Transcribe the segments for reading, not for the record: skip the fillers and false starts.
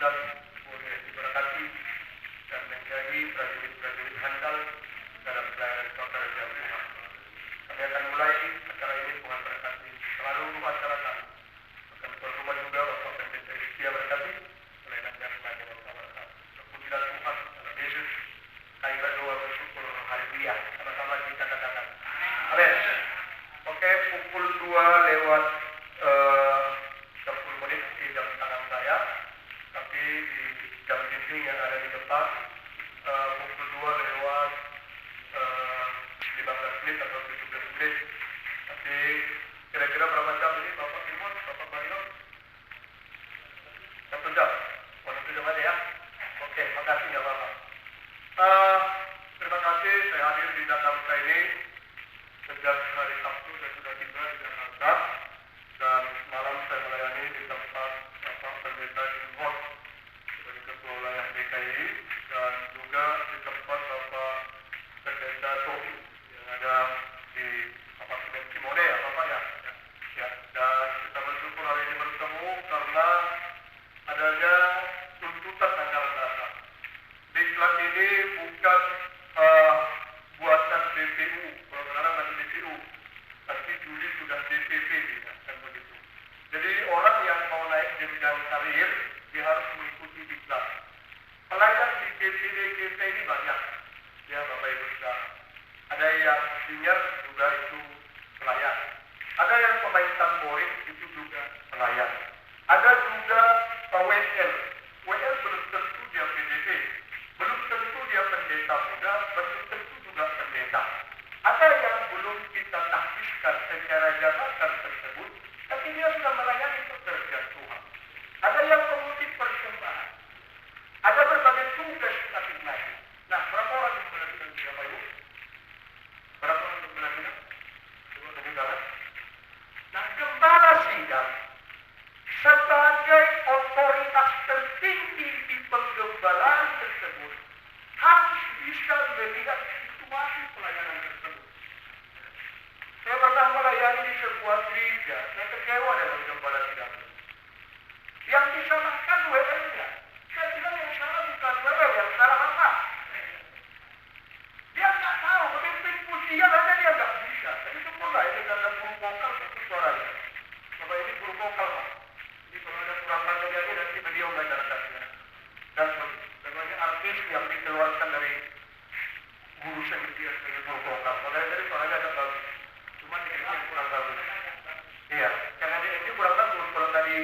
dan boleh diberkati dan menjadi prajurit-prajurit handal dalam pelayanan pekerjaan Tuhan. Kami akan mulai acara ini, Tuhan berkati selalu acara kami. Akan berdoa juga Bapak Pendeta Setia berkati pelayanannya sebagai Bapak berkati. Terpujilah Tuhan dalam Yesus. Kami berdoa bersyukur, haleluya. Sama-sama kita katakan amin. Oke, pukul 2 lewat 10 menit di jam tangan saya, tapi di jam dinding yang ada di depan pukul 2 lewat 15 menit atau 17 menit. Tapi kira-kira berapa jam ini Bapak Firman, Bapak Marino? 1 jam. Oh, 1 jam aja ya. Oke, makasih ya Bapak. Terima kasih saya hadir di Jakarta ini sejak hari Sabtu saya sudah tiba di Jakarta dan malam saya melayani di tempat Bapak Pendeta Inhot sebagai Ketua Wilayah DKI dan juga di tempat Bapak Pendeta Sofi yang ada di apartemen Simone ya Bapak ya. Dan kita bersyukur hari ini bertemu karena adanya tuntutan anggaran dasar. Diklat ini bukan buatan BPU, kalau sekarang masih BPU, tapi Juli sudah DPP, kan begitu. Jadi orang yang mau naik jenjang karir, dia harus mengikuti diklat. Pelayan di DPD ini banyak, ya Bapak Ibu Saudara. Ada yang senior juga itu pelayan. Ada yang pemain tamborin itu juga pelayan. Ada juga WL. WL belum tentu dia PDP. Belum tentu dia pendeta muda, belum tentu juga pendeta. Ada yang belum kita tahsiskan secara jabatan tersebut, tapi dia sudah melayani pekerjaan Tuhan. Ada yang mengutip persembahan. Ada berbagai tugas masing-masing. Nah, berapa orang yang melakukan ini, Bapak Ibu? Berapa orang yang melakukan? Coba tepuk tangan. Nah, gembala sidang sebagai otoritas tertinggi di penggembalaan tersebut harus bisa melihat situasi pelayanan tersebut. Saya pernah melayani di sebuah gereja, saya kecewa dengan gembala sidang. Yang disalahkan WL-nya. Saya bilang yang salah bukan WL, yang salah apa? Dia nggak tahu, memimpin pujian aja dia nggak bisa. Tapi syukurlah ini karena guru vokal itu suaranya. Bapak ini guru vokal, Pak. Jadi kalau ada kurang lagi nanti beliau mengajarkannya. Dan sebagai artis yang dikeluarkan dari guru sendiri sebagai guru vokal. Kalau dari suaranya agak bagus, cuma di ini kurang bagus. Iya, karena di ini kurang bagus. Kalau tadi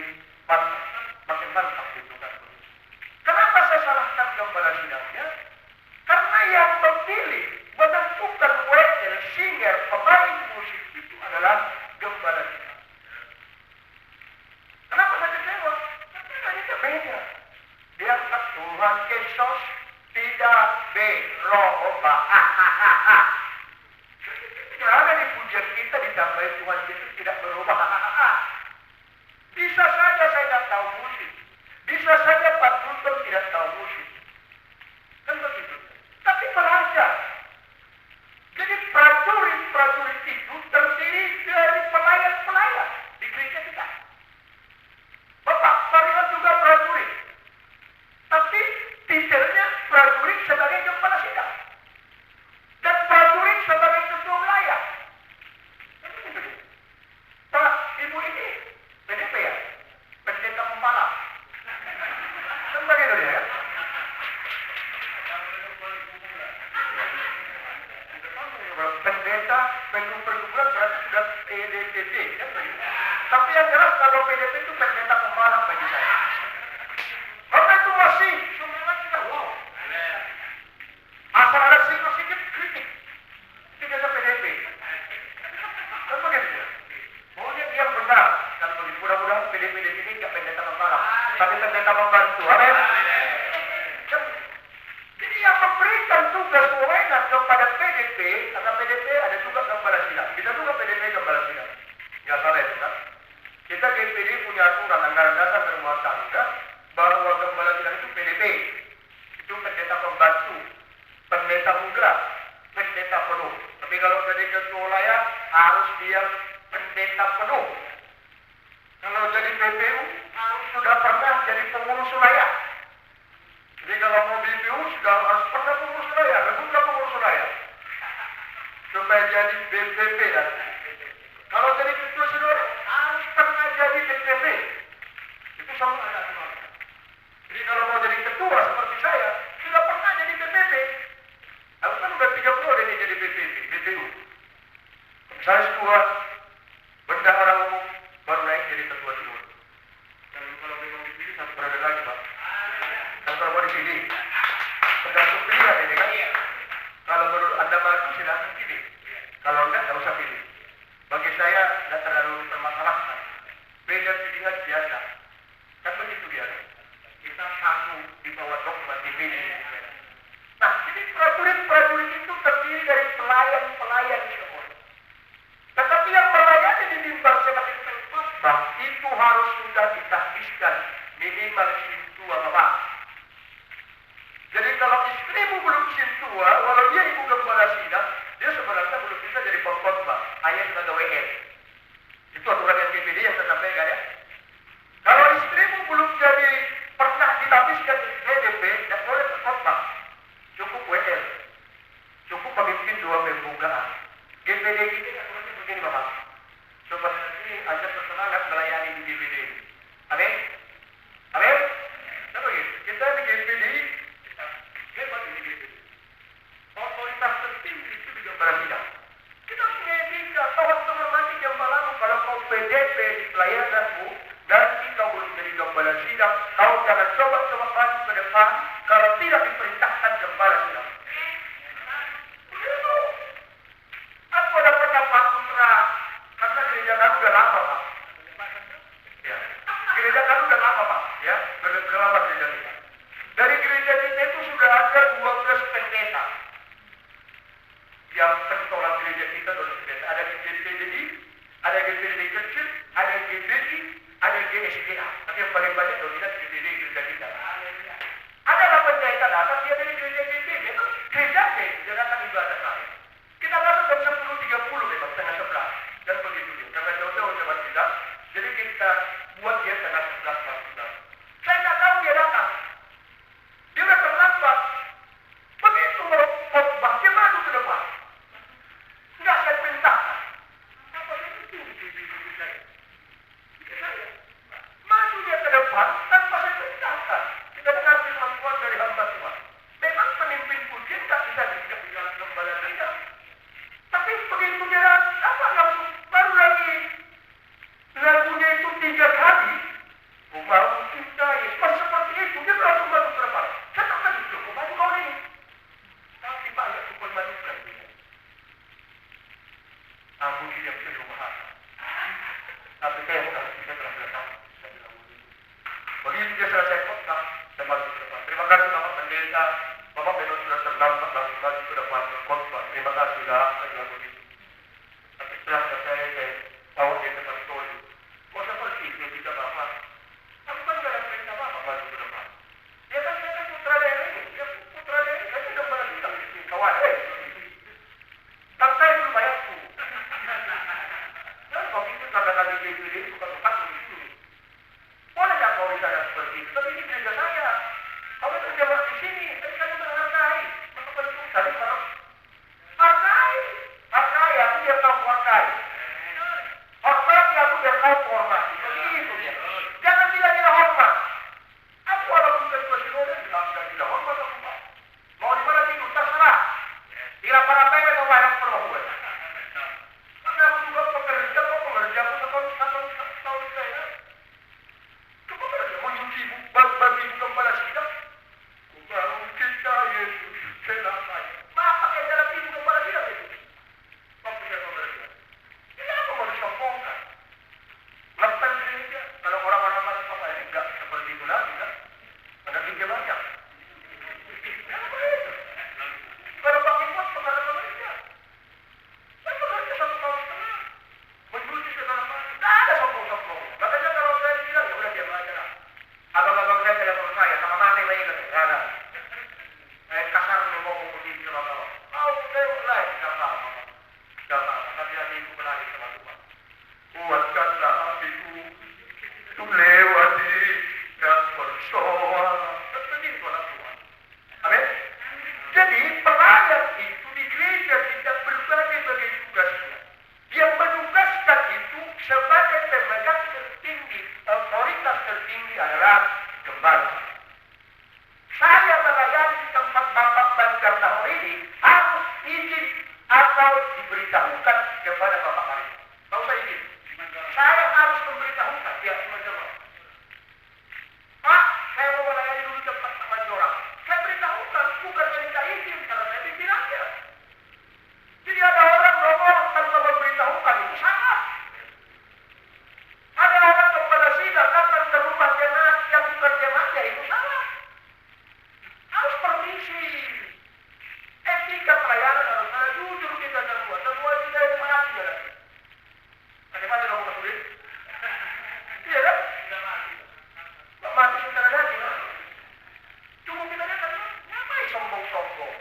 makin mantap gitu kan. Kenapa saya salahkan gembala sidangnya? Karena yang memilih menentukan WL, singer, pemain musik itu adalah gembala sidang. Kenapa saya kecewa? Karena ini beda. Dia kata Tuhan Yesus tidak berubah. Tidak ada di pujian kita ditambahin Tuhan Yesus tidak berubah. Bisa saja saya tidak tahu musik. Bisa saja Pak Guntur tidak tahu musik. Kan begitu. Tapi belajar. Jadi prajurit-prajurit itu terdiri dari pelayan-pelayan di gereja kita. Bapak Maria juga prajurit. Tapi titelnya prajurit sebagai kepala sidang. Dan prajurit sebagai ketua wilayah. Pak, Ibu ini PDP ya? Pendeta pembalap. Kan begitu dia ya? Pendeta pergumulan berarti sudah PDPD kan begitu. Tapi yang jelas kalau PDP itu pendeta pembalap bagi saya. Karena itu masih semuanya sudah wow. Asal ada sedikit kritik. Itu biasa PDP. Kan begitu ya? Maunya dia yang benar. Dan begitu mudah-mudahan PDP di sini tidak pendeta pembalap, tapi pendeta membantu. Amin. Jadi yang memberikan tugas wewenang kepada PDP, karena PDP ada juga gembala sidang. Bisa juga PDP gembala sidang. Nggak salah itu kan? Kita GPD punya aturan anggaran dasar rumah tangga bahwa gembala sidang itu PDP. Itu pendeta pembantu, pendeta muda, pendeta penuh. Tapi kalau jadi ketua wilayah harus dia pendeta penuh. Kalau jadi PPU harus sudah pernah jadi pengurus wilayah. jadi BPP nanti. Kalau jadi ketua saudara harus pernah jadi BPP. Itu sama ada aturannya. Jadi kalau mau jadi ketua seperti saya, sudah pernah jadi BPP. Aku kan udah 3 periode ini jadi BPP, BPU. Komisaris ketua, bendahara umum, baru naik jadi ketua sinode. Dan kalau memang dipilih satu periode lagi, Pak. Dan kalau mau dipilih, tergantung pilihan ini kan. Kalau menurut Anda maju, silahkan pilih. Kalau enggak, nggak usah pilih. Bagi saya, tidak terlalu permasalahan. Beda pilihan biasa. Kan begitu dia. Kita satu di bawah dogma dipilih. Nah, jadi prajurit-prajurit itu terdiri dari pelayan-pelayan semua. Tetapi yang melayani di mimbar sebagai khotbah itu harus sudah ditahbiskan minimal sintua bapak. Jadi kalau istrimu belum sintua, walau dia ibu gembala sidang, dia sebenarnya belum bisa jadi pengkhotbah. Hanya sebagai WM. Itu aturan yang GPD yang saya sampaikan ya. Kalau istrimu belum jadi pernah ditahbiskan di BDP, tidak boleh berkhotbah. Cukup WL. Cukup pemimpin 2 pembukaan. GPD ini aturannya begini bapak. Coba nanti ajak bersemangat melayani di GPD ini. Amin? Amin? Coba gitu. Kita di GPD hebat ini GPD. Otoritas tertinggi itu di gembala sidang. Kita punya etika. Kawan-kawan mati gembala kalau kau PDP di pelayananmu nanti kau belum jadi gembala sidang, kau jangan coba-coba maju ke depan kalau tidak diperintahkan gembala sidang. Aku ada pernah Pak Putra, karena gereja kami udah lama Pak. Ya. Gereja kami udah lama Pak, ya, udah lama gereja kita. Dari gereja kita itu sudah ada 12 pendeta. Yang pentolan gereja kita 12 pendeta. Ada GPDI, ada GPDI kecil, ada GPDI, ada GSDA. Tapi yang paling banyak dominan GPDI gereja kita. Ada pendeta datang dia dari gereja GPDI, itu gereja dia datang ibadah lain. Kita masuk jam 10.30 memang setengah 11 dan begitu dia. Karena jauh-jauh jam kita, jadi kita buat dia setengah 11 malam. Saya tak tahu dia datang. Dia udah terlambat. Begitu mau khotbah, dia maju ke depan. Enggak saya perintahkan. Apa itu saya? Maju dia ke depan tanpa saya perintahkan. Kita dengar firman Tuhan dari hamba Tuhan. Memang pemimpin pun dia tak bisa dididik di dalam gembala sidang. Tapi begitu dia langsung baru lagi lagunya itu 3 kali. Baru kita Yesus seperti itu dia langsung maju ke depan. Saya tak tahu cukup maju kau ini. Tapi Pak ya cukup majukan dia. Aku dia bisa bahasa. Tapi saya bukan bisa berapa saya bilang begitu. Begitu dia selesai khotbah, saya maju ke depan. Terima kasih Bapak Pendeta. Bapak memang sudah terlambat langsung maju ke depan khotbah. Terima kasih sudah saya bilang begitu. Tapi setelah saya bawa dia ke kantor. Kok seperti itu bisa Bapak? Kamu kan gak ada perintah Bapak maju ke depan. Dia kan saya putra dari ini. Dia putra dari ini. Saya sudah pernah bilang di sini kawan. Tak saya belum bayarku. Dan kok itu kata-kata GPD ini bukan begitu. Boleh gak kau bicara seperti itu? Tapi ini gereja saya. Kamu terjebak di sini. Tapi kamu menghargai. Maka penting tadi kalau hargai. Hargai aku biar kau hargai. Hormati aku biar kau hormati. Begitu dia. Jangan bila-bila hormat. Aku saat kembali. Saya melayani tempat Bapak Banjar tahun ini harus izin atau diberitahukan kepada Bapak Mari. Tahu saya izin? Saya harus memberitahukan dia menjawab. Pak, saya mau melayani dulu tempat Manjora. Saya beritahukan, bukan saya minta izin karena saya pimpinannya. Jadi ada orang ngomong tanpa memberitahukan itu salah. Ada orang kepada sidang datang ke rumah jemaat yang bukan jemaatnya itu salah. Harus permisi. Etika pelayanan harus ada jujur kita semua. Semua kita yang mati ya. Bagaimana kamu kesulit? Iya kan? Tidak mati secara lagi kan? Cuma kita kan ngapain sombong-sombong?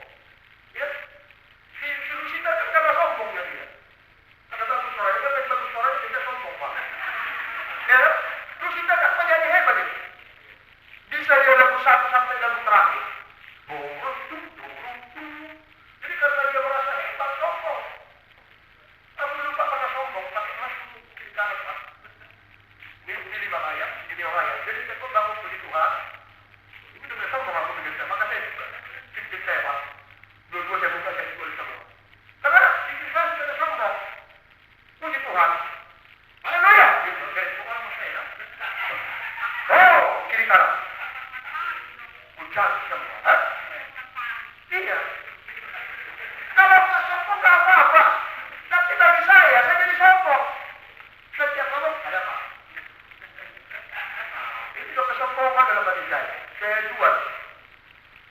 Ya? Si Rusita kan karena sombongnya dia. Karena bagus suaranya, kan bagus suaranya dia sombong Pak. Ya? Rusita kan penyanyi hebat ini. Bisa dia lagu satu sampai lagu terakhir. Jadi karena dia merasa hebat sombong. Tapi lupa pada sombong, pakai masuk kiri kanan Pak. Ini 5 ayat, ini 5 ayat. Jadi saya pun bangun puji Tuhan. Ini udah sombong aku begitu. Maka saya pikir saya Pak. Dua-dua saya buka, saya jual semua. Karena pikir saya sudah sombong. Puji Tuhan. Haleluya. Gitu. Dari Tuhan saya. Oh, kiri kanan. Ucap semua. Hah? Iya. Kalau nggak sombong nggak apa-apa. Tapi bagi saya jadi sombong. Setiap ngomong ada apa? Ini juga kesombongan dalam hati saya. Saya jual.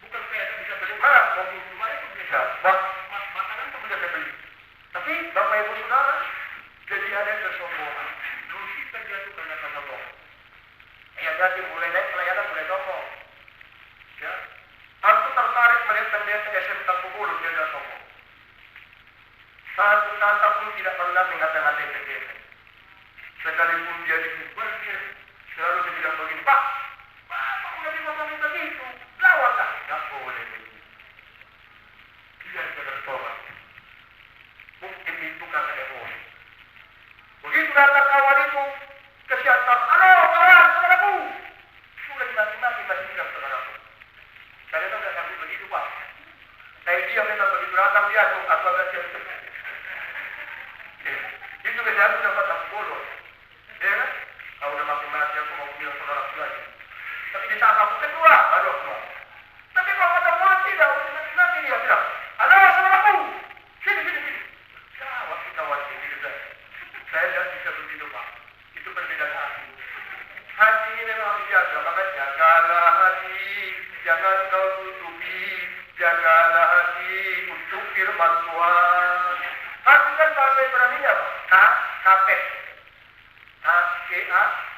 Bukan saya bisa beli barang, mobil rumah itu bisa. Makanan itu bisa saya beli. Tapi Bapak Ibu Saudara, jadi ada kesombongan. Kita jatuh karena kesombongan. Ya jadi mulai naik pelayanan mulai sombong. Ya. Aku tertarik melihat pendeta SMK Pemulung dia tidak sombong. Satu kata pun tidak pernah mengata-ngatai pendeta. Sekalipun dia dikubar, dia selalu dia bilang begini, Pak, udah ngomongin begitu, lawanlah. Tidak boleh begitu. Biar bertobat. Mungkin itu karena emosi. Begitu datang kawan itu, kesehatan, halo kawan, saudaraku. Sudah dimaki-maki, masih bilang saudaraku. Saya tak sampai begitu Pak. Saya diam memang begitu datang dia tuh, aku agak siap. Itu kejadian dapat aku bodoh. Ya kan? Kalau udah maki-maki aku mau bilang saudaraku lagi. Tapi di saat aku kedua, baru aku mau. Tapi kalau ada orang tidak, nanti dia bilang, halo saudaraku, sini. Kawan kita wajib hidup saya. Saya tidak bisa begitu Pak. Itu perbedaan hati. Hati ini memang harus dijaga, maka jagalah hati, jangan kau tutupi, jagalah hati untuk firman Tuhan. Hati kan bahasa Ibrani apa? Kapet.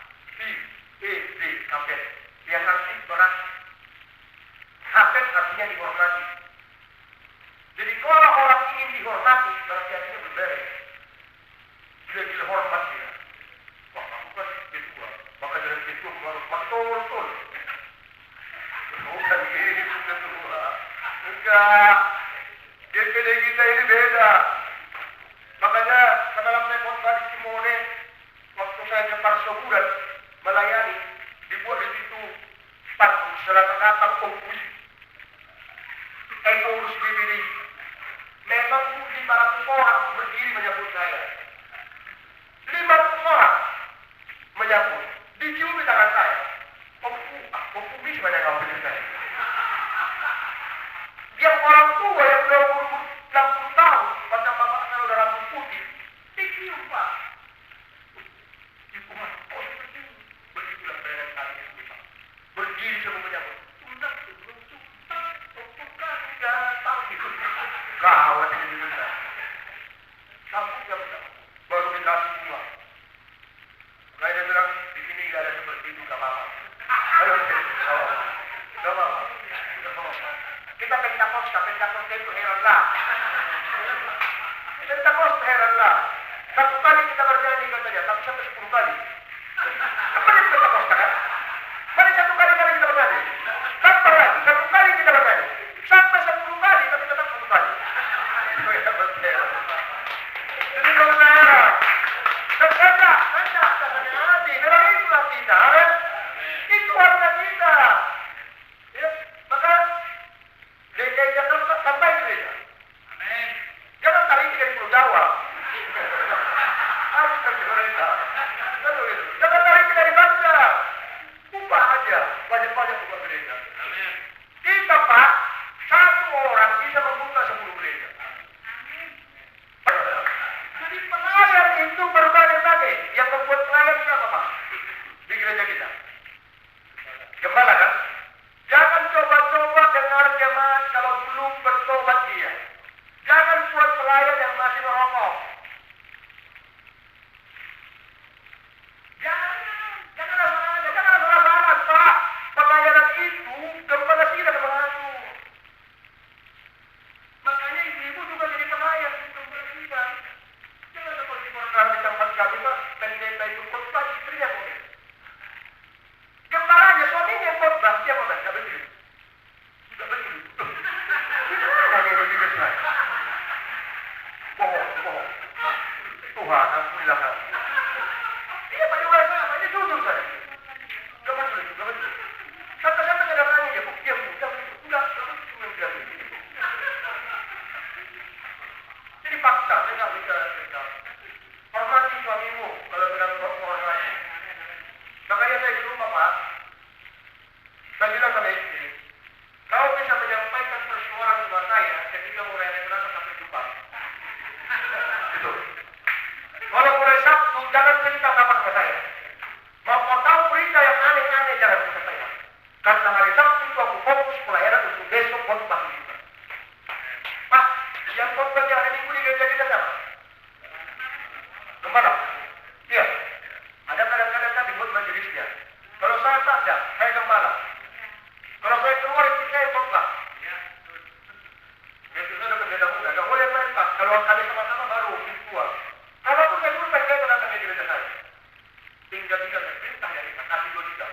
K-A-P-E-D, kapet. Yang arti berat. Kapet artinya dihormati. Jadi kalau orang ingin dihormati, berarti artinya berberes. Dia dihormat dia. Wah, aku kan ketua. Maka dari ketua harus betul-betul. Bukan gitu ketua. Enggak. DPD kita ini beda. Makanya dalam saya khotbah di Simone, waktu saya ke Parsoburan melayani, dibuat di situ sepatu selama datang kompus. Urus DPD. Memang 500 orang berdiri menyambut saya. 500 orang menyambut. Dicium di tangan saya. Kompus banyak yang beli saya. Yang orang tua yang 60 tahun, macam bapak saya udah rambut putih, dicium Pak. Dikumat, dicium. Begitulah saya dan kami semua. Berdiri semua menyambut. Undang sebelum tuntas, bukan datang gitu. Gawat ini benar. Sambut jam berapa? Baru dikasih semua. Saya dia bilang, di sini gak ada seperti itu, gak apa-apa. Ayo, gak apa-apa. Kita Pentakosta itu heranlah. Pentakosta heranlah. 1 kali kita bernyanyi katanya, tapi sampai 10 kali. Apa itu Pentakosta kan? Mari 1 kali kita bernyanyi. Sampai lagi, 1 kali kita bernyanyi. Sampai 10 kali, tapi tetap 1 kali. Itu yang berheran. Jadi kalau saya Anda, katanya hati, memang itulah kita. Itu warna membuka gereja. Kita Pak, satu orang bisa membuka 10 gereja. Jadi pelayan itu berbalik lagi. Yang membuat pelayan siapa Pak? Di gereja kita. Gembala kan? Jangan coba-coba dengar jemaat kalau belum bertobat dia. Jangan buat pelayan yang masih merokok. Jangan asal-asalan Pak. Pelayanan itu gembala tidak mengatur. Makanya ibu-ibu juga jadi pelayan di gembala tidak. Jangan seperti pernah di tempat kami Pak, pendeta itu khotbah istrinya boleh. Gembalanya suaminya yang khotbah, siapa Pak? Tidak begitu. Tidak begitu. Gimana ini begitu saya? Bohong. Tuhan, ampunilah kami. Iya Pak juga sama, ini jujur saya. Gak betul. Sampai-sampai kadang nanya ya, dia mudah begitu. Enggak begitu. Jadi paksa, saya nggak bicara cerita. Hormati suamimu kalau sedang menghormati. Makanya saya di rumah Pak, saya bilang sama istri, kau bisa menyampaikan persoalan sama saya ketika mulai hari Selasa sampai Jumat. Gitu. Kalau mulai Sabtu jangan cerita apa sama saya. Mau tahu berita yang aneh-aneh jangan ke saya. Karena hari Sabtu itu aku fokus pelayanan untuk besok khotbah kita. Pak, yang khotbah yang hari Minggu di gereja kita siapa? Gembala. Iya. Ada kadang-kadang kan dibuat majelisnya. Kalau saya tak ada, saya gembala. Kalau saya keluar itu saya khotbah. Ya sudah ada beda muda. Gak boleh main Pak. Kalau kami sama-sama baru keluar. Kalau pun saya suruh saya datang ke gereja saya. Tinggal saya perintah yang kita kasih 2 juta.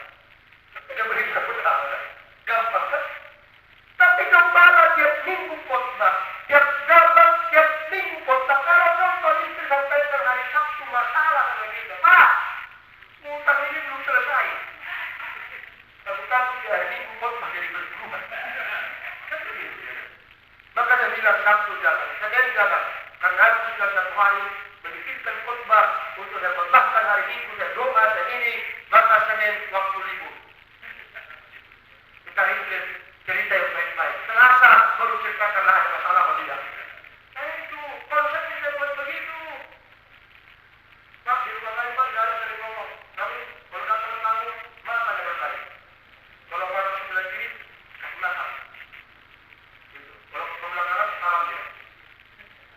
Dia berita benar. Gampang kan? Tapi gembala tiap minggu khotbah. Tiap zaman, tiap minggu khotbah. Kalau contoh istri sampaikan hari Sabtu masalah sama kita. Pak, utang ini belum selesai. Aku takut di hari Minggu khotbah jadi berubah. Kan begitu ya. Maka saya bilang Sabtu jangan, Senin jangan. Karena aku sudah 1 hari memikirkan khotbah untuk saya khotbahkan hari Minggu, saya doa, saya ini, maka Senin waktu libur. Kita rintis cerita yang baik-baik. Selasa baru ceritakan ada masalah atau tidak. Itu konsepnya saya buat begitu. Pak, di rumah kami Pak, tidak ada sering ngomong. Kami kalau datang tamu, mata ada berkali. Kalau orang sebelah kiri, ke belakang. Gitu. Kalau ke sebelah kanan, salam dia.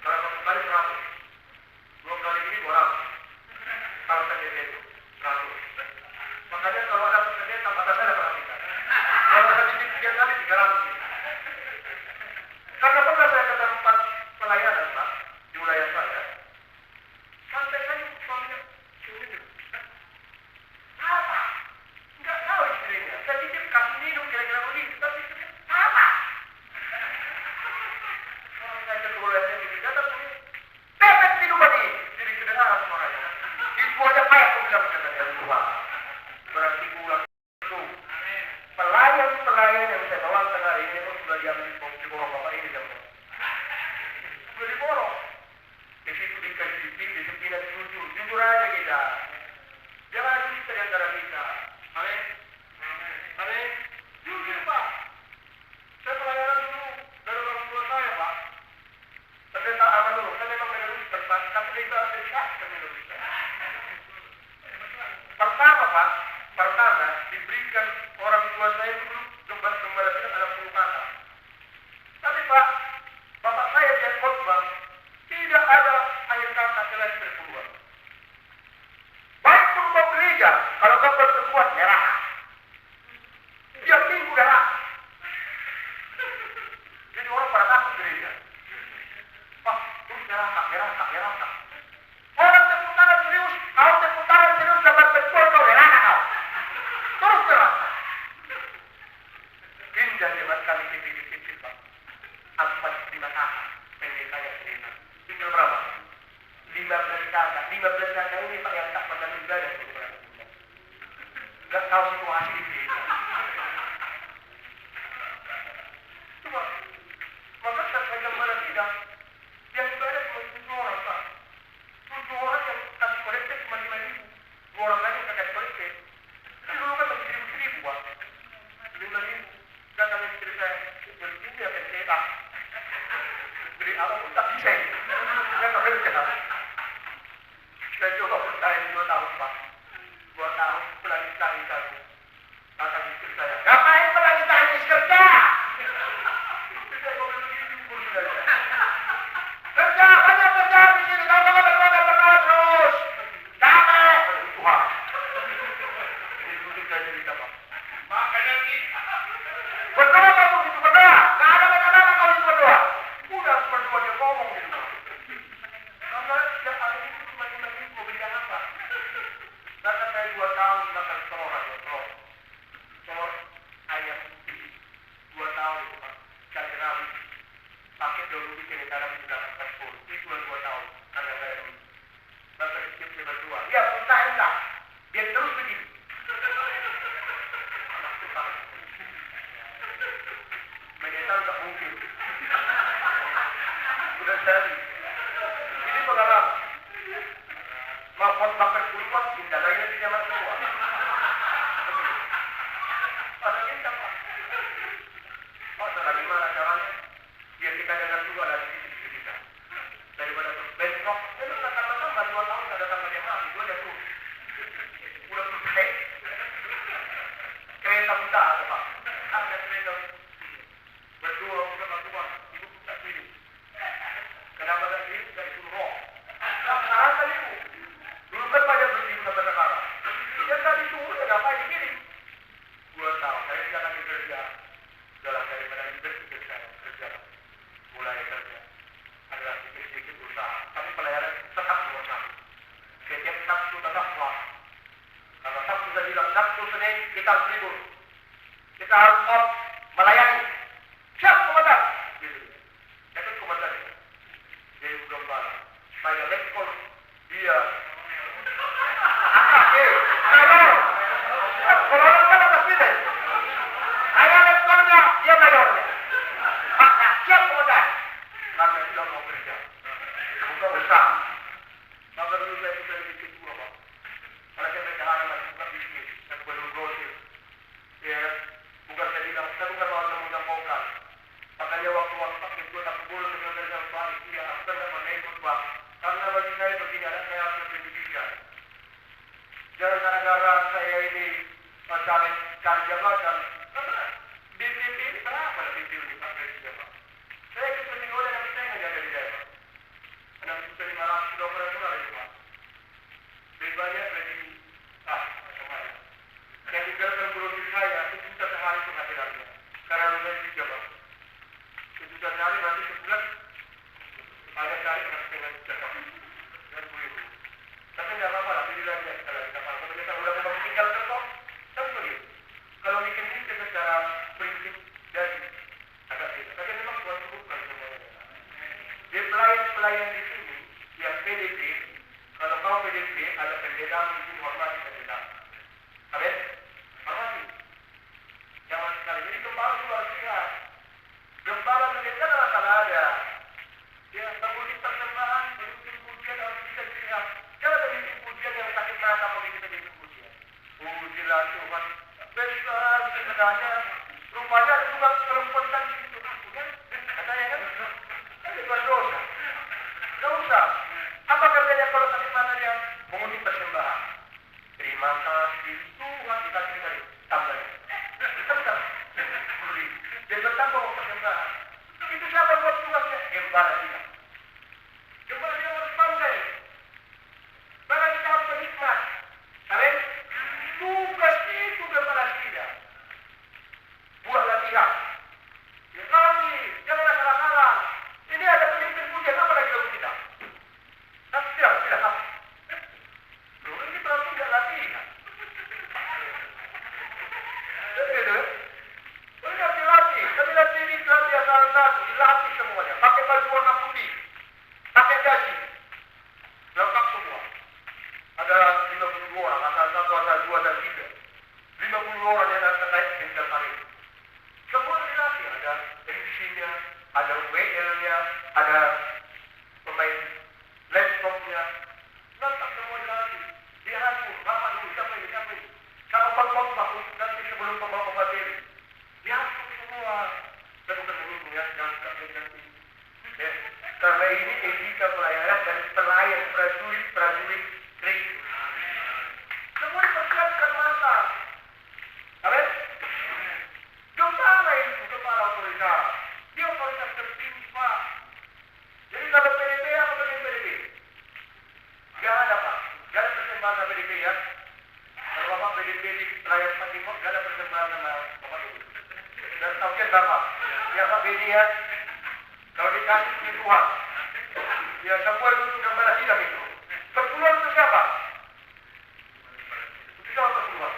Kalau 1 kali 100. 2 kali ini 200. Kalau saya itu 100. Makanya kalau ada pendeta, mata saya perhatikan. Kalau ada titik 3 kali 300. Karena pernah saya ke tempat pelayanan Pak, di wilayah saya. Sampai saya suaminya, sini apa? Enggak tahu istrinya. Saya pikir kasih minum kira-kira begitu, tapi apa? Kalau saya ke wilayahnya di datang sini, pepet minum ini. Jadi kedengaran suaranya. Itu aja kayak aku bilang kata dia Tuhan. Berarti pulang itu. Pelayan yang saya bawakan hari ini pun sudah diambil di bawah bapak ini jam. Sudah diborong. Di situ dikasih disiplin jujur aja kita. Jangan dusta di antara kita. Amin. Amin. Jujur Pak. Saya pelayanan dulu dari orang tua saya Pak. Pendeta apa dulu? Saya memang meneruskan Pak. Tapi kita ceritakan meneruskan. Pertama diberikan orang tua saya dulu gembala kita dalam 10 kata. Tapi Pak, bapak saya yang khotbah tidak ada akhir kata selain berkeluar. apa pun tak bisa. Saya tak kerja. Saya coba bertahan 2 tahun Pak. 2 tahun pelantikan itu. Kata istri saya, ngapain pelantikan kerja? Saya ngomong begitu saya. Kerja, banyak kerja di sini. Kamu berdoa terus. Capek. Tuhan. Ini duduk saya cerita Pak. Makanya kita. Berdoa kamu itu berdoa. Gak ada kata-kata kamu itu berdoa. Udah berdoa dia ngomong gitu Pak. Karena setiap hari itu cuma mau berikan apa? Karena saya 2 tahun makan telur aja, telur ayam putih 2 tahun itu Pak. Cari rawit. Pakai daun bikin dalam menggunakan paspor. Itu 2 tahun. Karena saya dulu. Maka setiap dia berdua. Ya, usahain lah. Biar terus begini. Menyesal tak mungkin. Sudah jadi. Ini pengalaman. Maupun bakar kulkuat, indah lainnya di zaman tua. Masa kita Pak. Saudara gimana caranya? Biar kita dengar juga dari sisi kita. Daripada terus bentrok. Itu tambah-tambah 2 tahun gak datang ke jemaah. Itu aja tuh. Udah selesai. Kereta buta ada Pak. Ada kereta berdua sama Tuhan. Ibu buta sini. Kenapa gak sini? Gak disuruh roh. Nah, sekarang kan ibu. Dulu kan banyak beribu sampai sekarang. Dia tadi suruh, ya ngapain begini? 2 tahun. Saya tidak akan bekerja. Dalam daripada sedikit saya kerja. Mulai kerja. Adalah sedikit-sedikit usaha. Tapi pelayanan tetap nomor 1. Setiap Sabtu tetap puas. Karena Sabtu saya bilang, Sabtu Senin kita harus libur. Kita harus off melayani. Siap komandan. Gitu. Itu komandan. Dia gembala. Saya lekol dia. Kalau orang kan atas kita. Saya lekolnya, dia mayornya. Maka siap komandan. Karena dia mau kerja. Bukan usaha. Maka dulu saya bisa jadi ketua Pak. Karena saya berjalan masih bukan bisnis. Saya belum grosir. Ya, bukan saya bilang, saya bukan mau memegang vokal. Makanya waktu-waktu Pak Ketua tak boleh bekerja dengan baik. Iya, saya dapat ikut Pak. Karena bagi saya begini, ada saya harus berpendidikan. Jangan gara-gara saya ini cari jabatan. Karena BPP ini berapa BPP ini Pak Presiden Pak? Saya ikut pentingnya tapi saya nggak jaga di daerah. 6.500 kilo operasional itu Pak. Lebih banyak dari kemarin. Yang dijalankan guru saya, 1 juta sehari penghasilannya. Karena lumayan juga Pak. 1 juta sehari berarti sebulan ada sehari dengan 1 juta Pak. Dan 10.000. Tapi nggak apa-apa lah, pilih lagi kalau kita kalau kita udah mau tinggalkan kok, kan begitu. Kalau bikin bisnis secara prinsip jadi agak beda. Tapi memang Tuhan cukupkan semuanya. Di pelayan di sini yang PDP, kalau kau PDP ada pendeta mungkin hormati pendeta. Amin? Hormati. Jangan sekali. Jadi gembala juga harus lihat. Gembala pendeta adalah salah ada. Ya, pengurus persembahan, pengurus pujian harus bisa dilihat. Jangan ada bikin pujian yang sakit mata kalau kita bikin pujian. Pujilah Tuhan. Besar sebenarnya. Rupanya ada juga kelompokan di situ. Kan? Katanya kan? Ini berdosa. Tidak usah. Apa kerjanya kalau sakit mata dia? Mengundi persembahan. Terima kasih Tuhan kita beri tambah. Tetap. Dia bertambah persembahan. Itu siapa buat tugasnya? Gembala dia. Gembala dia harus pandai. Bahkan kita harus berhikmat. Amin? Tugas itu gembala tidak. berapa? Ya Pak Beni ya. Kalau dikasih di Tuhan. Ya semua itu sudah balas hilang itu. Perpuluhan itu siapa? Itu siapa perpuluhan?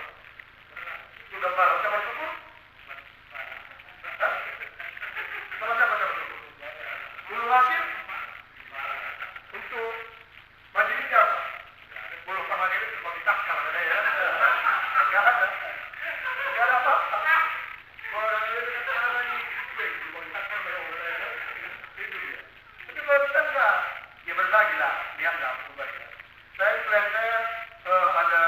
Sudah balas. Siapa syukur? Sama siapa syukur? Dulu hasil? Untuk majelis siapa? Bulu pangan itu seperti takkan ada ya. Enggak ada. Enggak ada apa? Orang ini sekarang lagi seperti takkan banyak orang ya. Itu dia. Tapi kalau kita enggak, ya berbagilah, lihatlah berbagi. Saya ada,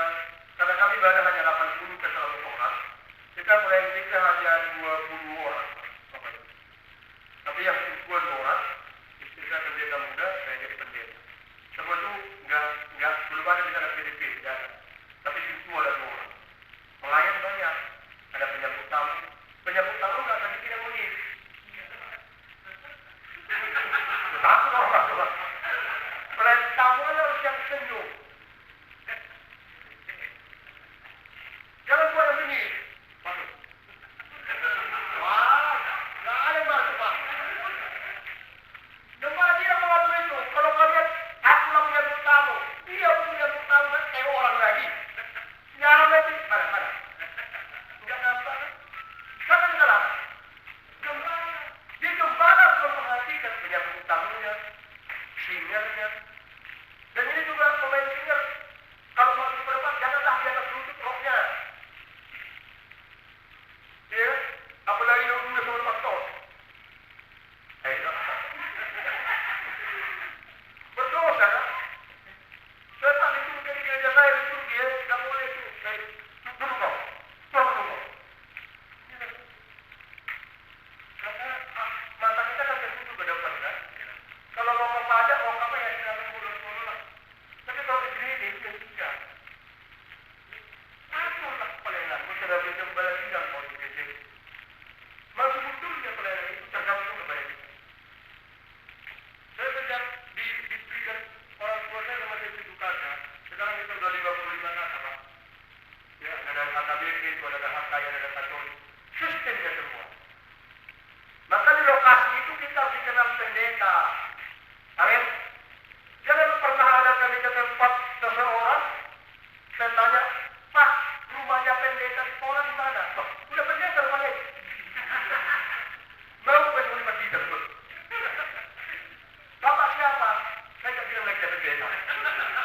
karena kami berada hanya 80 ke 100 orang, kita kita hanya 20 orang. Tapi yang 10 orang, istri saya pendeta muda, saya jadi pendeta. Semua itu belum ada di sana PDP, tidak ada. Tapi di situ ada 2 orang. Pelayan banyak, ada penyambut tamu. Penyambut tamu nggak sedikit yang menangis. Takut orang tua. Pelayan tamu harus yang senyum. Jangan buat yang menangis. Masuk. Wah, nggak ada yang masuk Pak. Gembala tidak mengatur itu. Kalau kalian aku lah menyambut tamu, dia pun menyambut tamu dan kayak orang lagi. Nyala lagi, mana? Enggak nampak kan? Siapa yang salah? Gembala. Dia gembala belum memperhatikan penyambut tamunya, singernya. Dan ini juga pemain singer. Kalau mau di depan, janganlah di atas lutut roknya. Ya, apalagi yang udah sama pastor. Berdosa kan? Setan itu menjadi gereja saya itu dia tidak boleh itu. Duduk kau. Karena mata kita kan tertutup ke depan kan? Kalau mau ke pajak, mau apa ya silakan mulut lah. Tapi kalau di gereja itu yang tidak. Aturlah pelayanan. Saudara kita kembali tinggal mau di gereja. Masih betulnya pelayanan itu tergantung kepada kita. Saya sejak diberikan orang tua saya sama saya itu kakak. Sekarang kita sudah 55 kakak Pak. Ya, ada HKBP, itu ada HK, ada Katolik. Sistemnya semua. Maka di lokasi itu kita harus dikenal pendeta. Amin. Jangan pernah ada kami ke tempat seseorang. Saya tanya, Pak, rumahnya pendeta di sekolah di mana? Oh, udah pendeta rumahnya. Mau ke 25 juta. Bapak siapa? Saya tidak bilang lagi pendeta.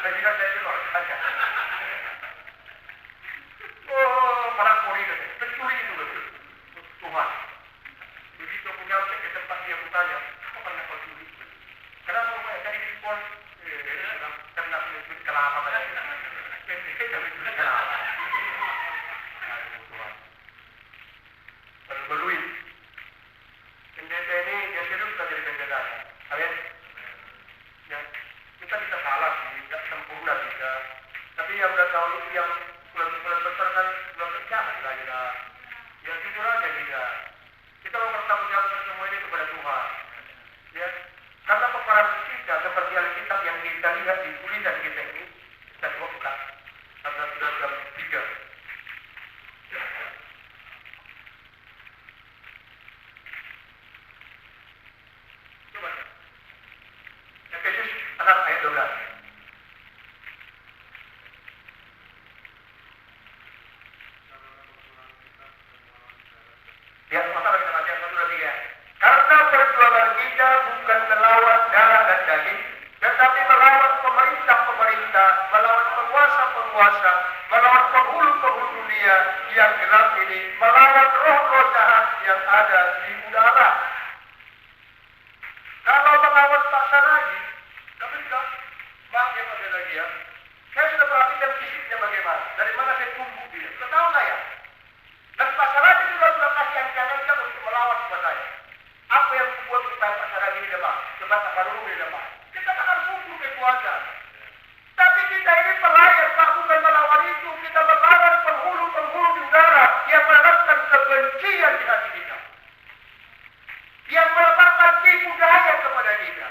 Saya bilang saya keluar saja. Oh, para kori kan. Pencuri itu betul. Tuhan. Begitu aku nyampe ke tempat dia bertanya, apa pernah kau curi? Kenapa rumahnya tadi di pon? Karena menyebut kelapa tadi. Pendeta menyebut kelapa. Aduh Tuhan. Berbeluin. Pendeta ini dia serius tak jadi pendeta. Amin. Ya, kita bisa salah sih, tidak sempurna juga. Tapi yang udah tahu itu yang bulan besar kan bulan jangan lagi lah. Ya jujur aja juga. Kita mempertanggungjawabkan semua ini kepada Tuhan. Ya, karena peperangan kita seperti Alkitab yang kita lihat di tulisan kita ini, kita coba buka. Karena sudah jam 3. Coba. Efesus 6 ayat 12. Ya, masa kita baca 1, 2, 3. Karena perjuangan kita bukan melawan darah dan daging, tetapi melawan pemerintah-pemerintah, melawan penguasa-penguasa, melawan penghulu-penghulu dunia yang gelap ini, melawan roh-roh jahat yang ada di udara. Kalau melawan Pak Saragi, tapi sudah, maaf ya Pak Saragi ya, saya sudah perhatikan fisiknya bagaimana, dari mana saya tumbuh dia, sudah tahu nggak ya? Dan Pak Saragi juga sudah kasih ancaman dia untuk melawan kepada saya. Apa yang membuat supaya Pak Saragi ini lemah, sebab Pak Baru ini lemah? Kita kan harus ukur kekuatan. Tapi kita ini pelayan Pak, bukan melawan itu, kita melawan penghulu-penghulu di udara yang menanamkan kebencian di hati kita, yang meletakkan tipu daya kepada kita,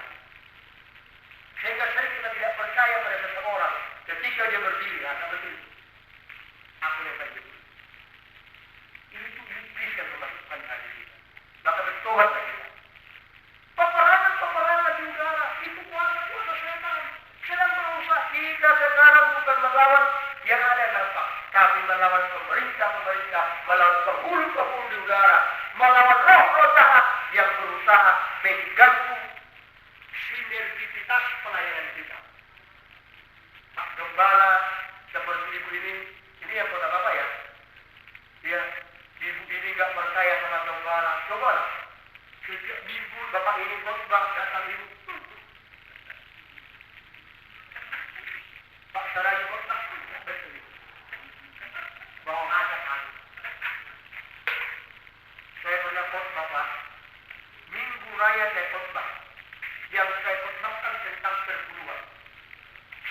sehingga sering kita tidak percaya pada seseorang ketika dia berdiri, akan berdiri. Aku yang baik. Ini tuh iblis yang memasukkan hati kita. bagaimana? Setiap minggu Bapak ini khotbah datang ibu. Pak Saraya khotbah. Mau ngajak kami. Saya pernah khotbah Pak. Minggu raya saya khotbah. Yang saya khotbahkan tentang perburuan.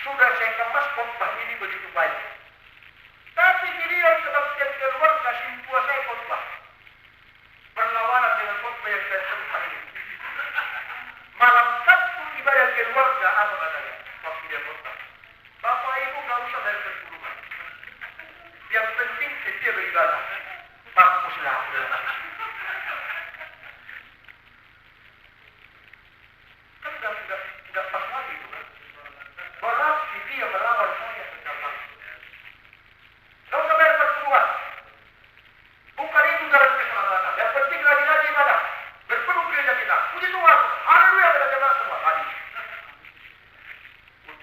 Sudah saya kemas khotbah ini begitu baik. Tapi giliran sebagian keluarga simpua saya khotbah. Berlawanan dengan khotbah yang saya khotbah ini. Malam Sabtu ibadah keluarga apa katanya? Waktu dia khotbah. Bapak Ibu gak usah dari perburuan. Yang penting setia beribadah. Mampuslah. Kan enggak pas lagi itu kan. Berarti dia melawan saya secara gak usah bayar perburuan. Bukan itu jalan keselamatan. Yang penting rajin-rajin ibadah. Berpenuh gereja kita. Puji Tuhan. Haleluya pada jemaat semua. Tadi.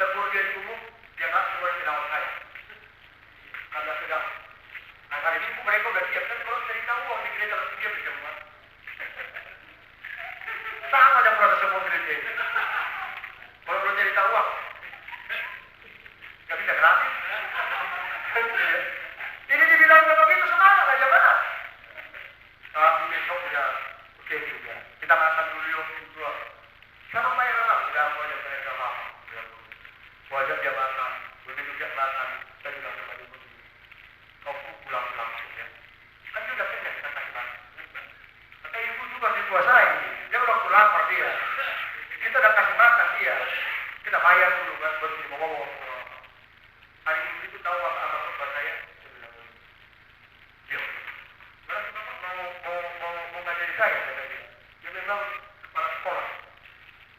Tegur dia di umum. Dia nggak semua yang lawan saya. Karena sedang. Nah hari ini mereka udah siap kan kalau cerita uang di gereja langsung dia berjemaat. Sama aja proses semua gereja. Kalau belum cerita uang. Gak bisa gratis. Ini dibilang begitu semangat aja mana? Besok ya, oke ya. Kita makan dulu yuk. Sama bayar lah, tidak apa aja saya gak apa-apa. Wajah dia makan, begitu dia makan, saya bilang sama dia begini. Kau pulang langsung ya. Kan juga kenyang kita kasih makan. Kata ibu juga dikuasai. Dia udah lapar dia. Kita udah kasih makan dia. Kita bayar dulu kan, bersih ngomong. Hari ini itu tahu apa khotbah saya? Dia berarti Bapak mau ngajari saya, kata dia. Dia memang kepala sekolah.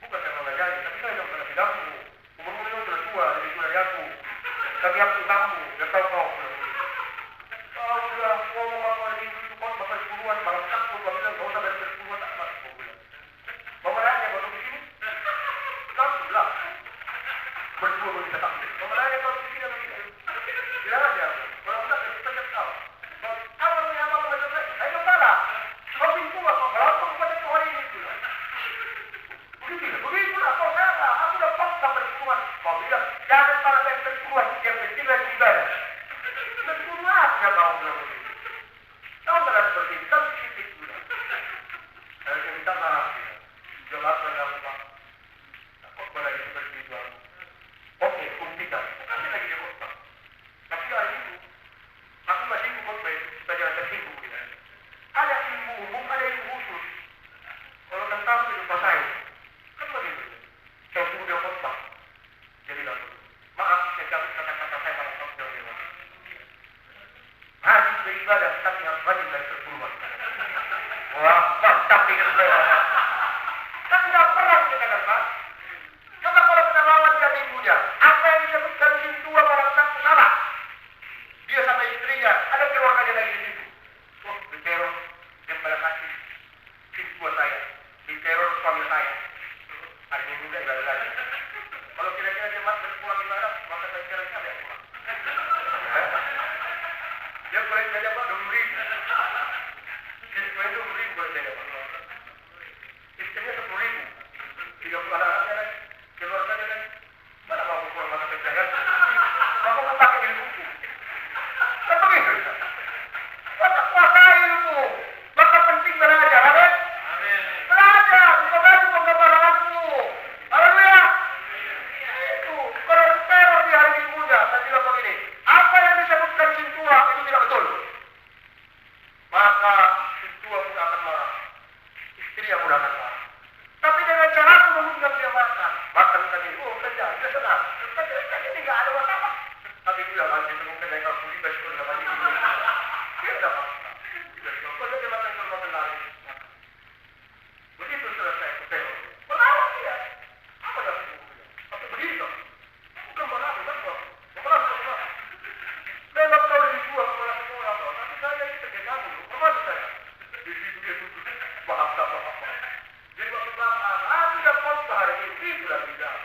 Bukan saya mau ngajari, tapi saya udah pernah bidangmu. Umurmu memang sudah tua, lebih tua dari aku. Tapi aku tamu, udah tahu kau. Kau udah ngomong apa lagi itu kau bakal sepuluhan, malam Sabtu, kau bilang gak usah dari sepuluhan, tak masuk kau bilang. Mau menanya kau di sini? Langsung lah. Berdua bisa tampil. Mau menanya kau di sini atau tidak? Bilang aja. Kalau enggak, kita cek tahu. Apa yang apa macam saya? Saya nggak salah. Kau pintu apa? Berapa kepada kau hari ini? Begitulah kau salah. Aku udah paksa berkuat. Kau bilang jangan para yang berkuat. Yang penting lagi ibadah. Berkuatnya kau bilang begitu. Kau tidak seperti itu. Kau sedikit juga. Saya minta maaf ya. Jelaskan kamu Pak. Kau berlagi seperti itu. Oke, buktikan. Nanti lagi dia khotbah. Tapi hari itu aku masih ikut khotbah kita jangan tersinggung gitu. Ada ilmu umum, ada ilmu khusus. Kalau tentang hidup saya, kan begitu. Saya suruh dia khotbah. Jadi lalu, maaf saya jawab kata-kata saya pada khotbah dia. Rajin beribadah, tapi harus rajin dari perburuan. Wah, mantap pikir saya. Kan nggak pernah kita kan Pak. Coba kalau kita lawan dia minggunya, apa yang disebutkan di situ orang satu salah. Dia sama istrinya, ada keluarganya lagi di situ. Oh, diteror, yang pada kasih siswa saya, diteror suami saya. Hari minggu enggak ibadah lagi. Kalau kira-kira jemaat berpulang ibadah, maka saya kira ada yang pulang. Dia boleh saja Pak, 20.000. Siswa itu 20.000 boleh saja Pak. Istrinya 10.000. 30 anak-anaknya lagi, keluarganya lagi. Mana mau pulang masa kerja? Kamu mau pakai ilmuku. Kan begitu. Maka kuasai ilmu. Maka penting belajar. Amin. Belajar. Bukan baru pengembanganmu. Haleluya. Itu. Kalau teror di hari minggunya, saya bilang begini. Apa yang disebutkan sintua itu tidak betul. Maka sintua pun akan marah. Istri yang pun akan marah. Tapi dengan cara aku mengundang dia makan. Makan tadi. Oh, kerja. Dia senang. Kan ini nggak ada masalah. Tapi itu yang harus ditemukan dari kalau kulit besok dalam hati ini. Dia tidak maksa. Kalau dia makan kalau makan lari. Begitu selesai kutengok. Melawan dia. Apa yang harus dibukunya? Tapi begitu. Bukan melawan. Melawan. Memang kau lebih tua kepala sekolah. Tapi saya ini kerja kamu. Kemana saya? Di situ dia duduk. Bahasa. Jadi waktu belakang. Aku dah khotbah hari ini. Itu lagi bilang.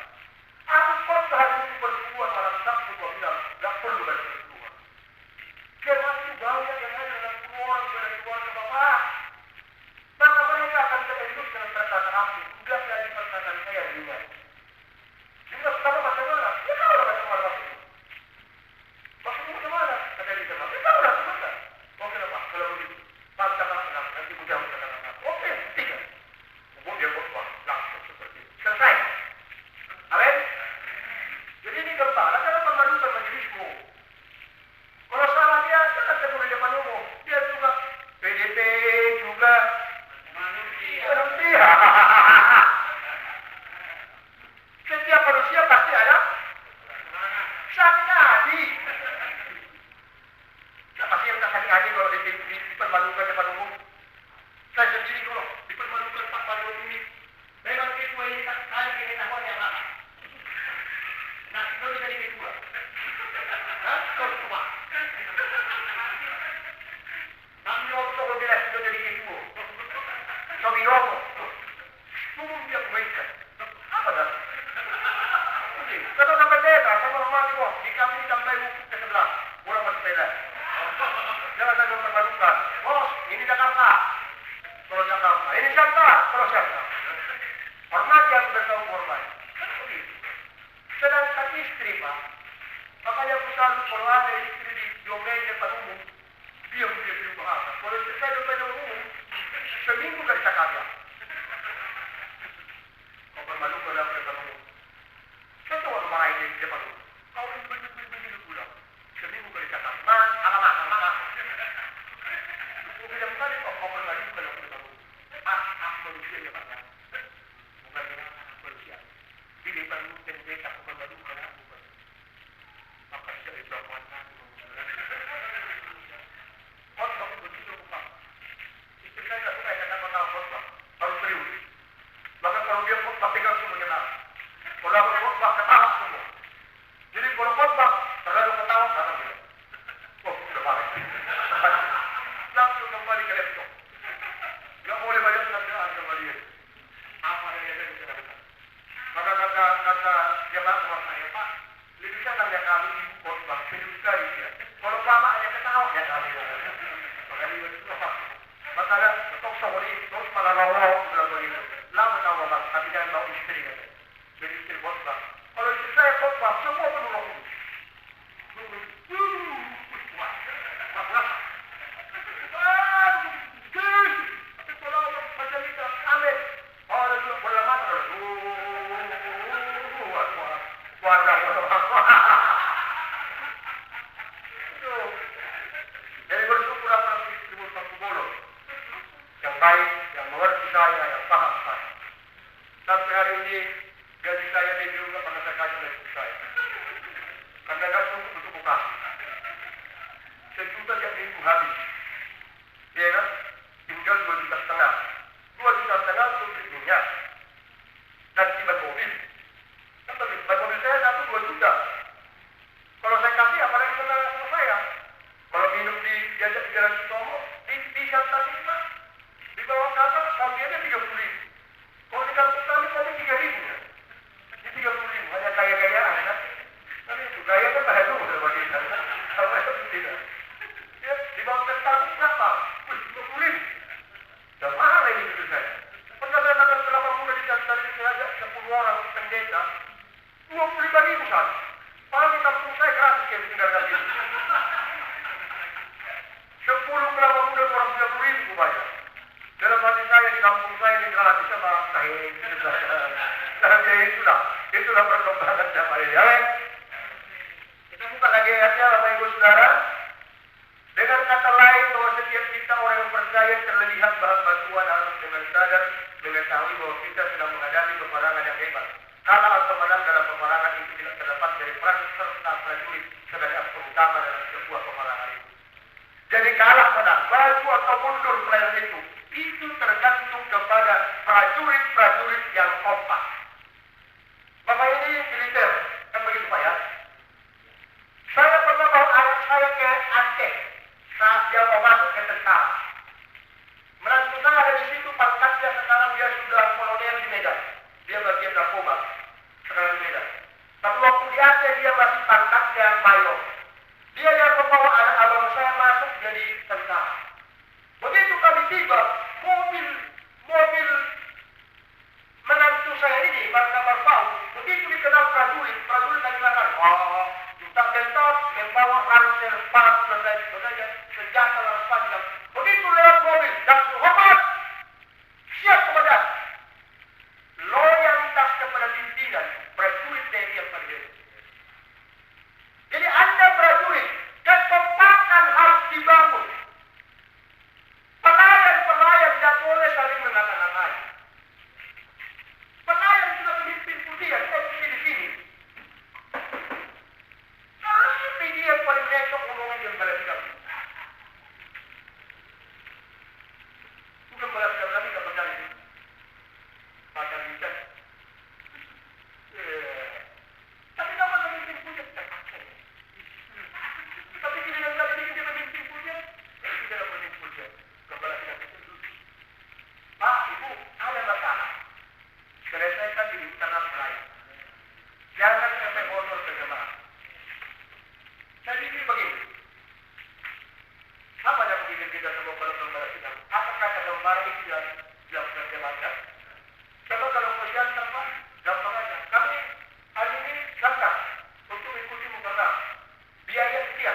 Aku khotbah hari ini berbuat malam Sabtu. Kau bilang. Gak perlu dari berbuat. ada istri di diomelin depan umum, diam dia di bahasa. Kalau istri saya depan umum, seminggu gak bisa kagak. Kau permalu kalau aku depan umum. Saya tahu orang marahin di depan umum. Kau ini begini pulang. Seminggu gak bisa kagak. Maka. Aku bilang tadi kau permalu kalau aku depan umum. Manusia ya Pak. Bukan manusia. Di depan umum pendek aku permalu kalau aku bukan. Maka saya berapa lagi khotbah begitu Pak. Istri saya tak suka kata-kata khotbah. Harus serius. Bahkan kalau dia khotbah pegang semuanya lah. Kalau aku khotbah ketawa semua. Jadi kalau khotbah terlalu ketawa kata dia. Oh sudah marah. Langsung kembali ke laptop. Gak boleh banyak kerjaan kembali. Apa yang dia bisa lakukan? Maka kata jemaat orang saya Pak. Lebih senang ya kami ibu khotbah. Serius sekali dia. Kalau bapak hanya ketawa ya kami. Makanya kau sorry terus malah rawat bilang begitu. Lama tahu bang, tapi jangan bawa istri kan. Jadi istri khotbah. Kalau istri saya khotbah, semua penuh roh kudus. Tapi kalau macam itu, amin. Oh, ada juga bola mata. Warna. Jadi bersyukur apa istri Mustang Kubolo. Yang baik, yang mengerti saya, yang paham saya. Sampai hari ini gaji saya dia juga pernah saya kasih oleh istri saya. Karena gak cukup untuk buka. Sejuta tiap minggu habis. Ya kan? Tinggal 2,5 juta. 2,5 juta untuk beli minyak. Dan ban mobil. Kan ban mobil saya 1-2 juta. Kalau saya kasih apalagi sama saya. Kalau minum diajak di Jalan Sutomo, bisa tadi Pak. Di bawah kata, kaliannya 30.000. Kalau di kampung kami, 3.000 ya. Di 30.000, hanya gaya-gayaan kan. Tapi itu, gaya kan bahaya dulu bagi kita. Kalau itu tidak. Ya, di bawah status berapa? 20.000. Dan mahal ini itu saya. Pernah saya makan selama muda di Jalan saya ajak 10 orang pendeta. 25.000 kan. Padahal di kampung saya gratis yang tinggalkan itu. 10 kelapa muda orang 30.000 bayar. Dalam hati saya di kampung saya ini gratis sama kain. Karena itulah perkembangan zaman ini. Ya, kita buka lagi ayatnya Bapak Ibu Saudara. Dengan kata lain bahwa setiap kita orang yang percaya terlihat bahwa Tuhan harus dengan sadar mengetahui bahwa kita sedang menghadapi peperangan yang hebat. Kalah atau menang dalam peperangan itu tidak terlepas dari peran serta prajurit sebagai aktor utama dalam sebuah peperangan itu. Jadi kalah menang, maju atau mundur pelayan itu tergantung kepada prajurit-prajurit yang kompak. Bapak ini militer, kan begitu Pak ya? Saya pernah bawa anak saya ke Aceh saat dia mau masuk ke tentara. Menantu saya ada di situ, pangkatnya sekarang dia sudah kolonel di Medan. Dia bagian narkoba sekarang di Medan. Tapi waktu di Aceh dia masih pangkatnya mayor. Dia yang membawa anak abang saya masuk jadi tentara. Begitu kami tiba, mobil menantu saya ini, marka Marfau, begitu dikenal prajurit lagi makan. Minta bentor, membawa ransel, spark, sebagainya, senjata, laras panjang. Begitu lewat mobil, langsung hormat, siap komandan. Loyalitas kepada pimpinan, prajurit TNI yang paling hebat. Jadi Anda prajurit, kekompakan harus dibangun. Pelayan tidak boleh saling mengata-ngatai. Pelayan sudah pemimpin pujian, kita di sini. Tapi dia paling besok ngomongin jam balas kami. Bukan balas kami tak percaya itu. Macam bisa. Tapi nama pemimpin pujian terpakai. Tapi tidak ada lagi dia pemimpin pujian. Tidak ada pemimpin pujian. Kembali kita itu. Pak, Ibu, ada masalah. Selesaikan di internal pelayan. Jangan sampai bocor ke jemaah. Jadi ini begini. Apa yang begini kita semua kalau kembali kita? Apakah kembali itu yang dilakukan jemaah? Coba kalau ujian tanpa gampang aja. Kami hari ini datang untuk ikuti mukernas. Biaya sekian.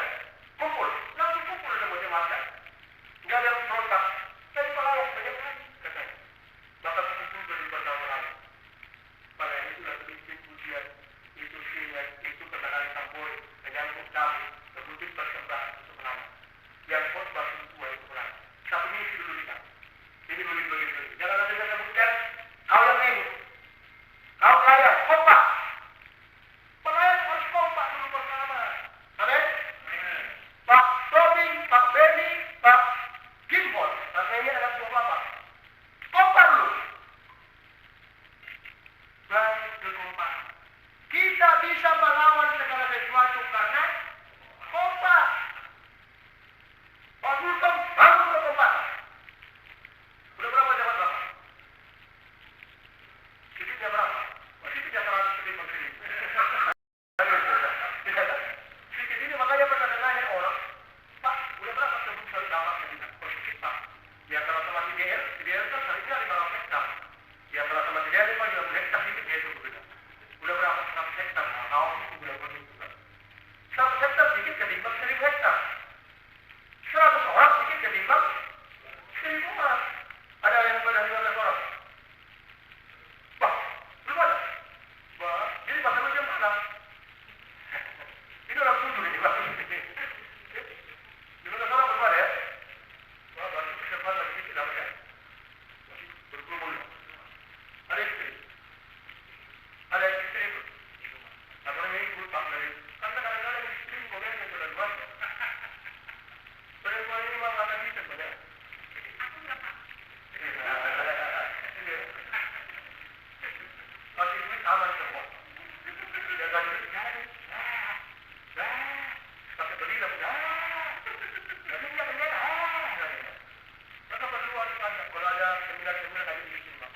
bilang semua lagi di sini, Pak.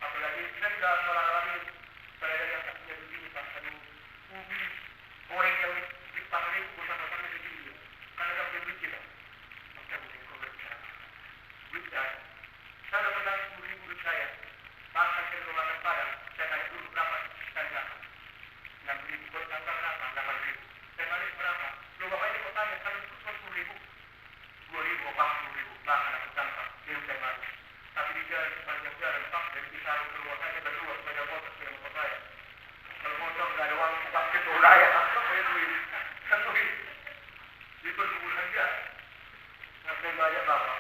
Apalagi saya sudah seorang lagi saya yang kakinya begini, Pak. Aduh, ubi goreng yang dipakai usaha-usaha di sini. Karena nggak boleh bikin, Pak. Maka mungkin kau berbicara. Bicara. Saya sudah pernah 10.000 duit saya. Bahkan saya belum makan padang. Saya tanya dulu berapa saya dapat. 6.000. Kau tambah berapa? 8.000. Saya balik berapa? Loh bapak ini kau tanya, kalau itu 10.000. 2.000, 40.000. Bahkan aku tanpa. Ini saya balik. Tapi di jalan sepanjang jalan, Pak, dari Kisah ke rumah saya berdua, sepeda motor, sepeda motor saya. Kalau motor nggak ada uang, pakai tuh raya. Pakai duit. Kan duit. Di pergumulan dia. Sampai banyak bapak.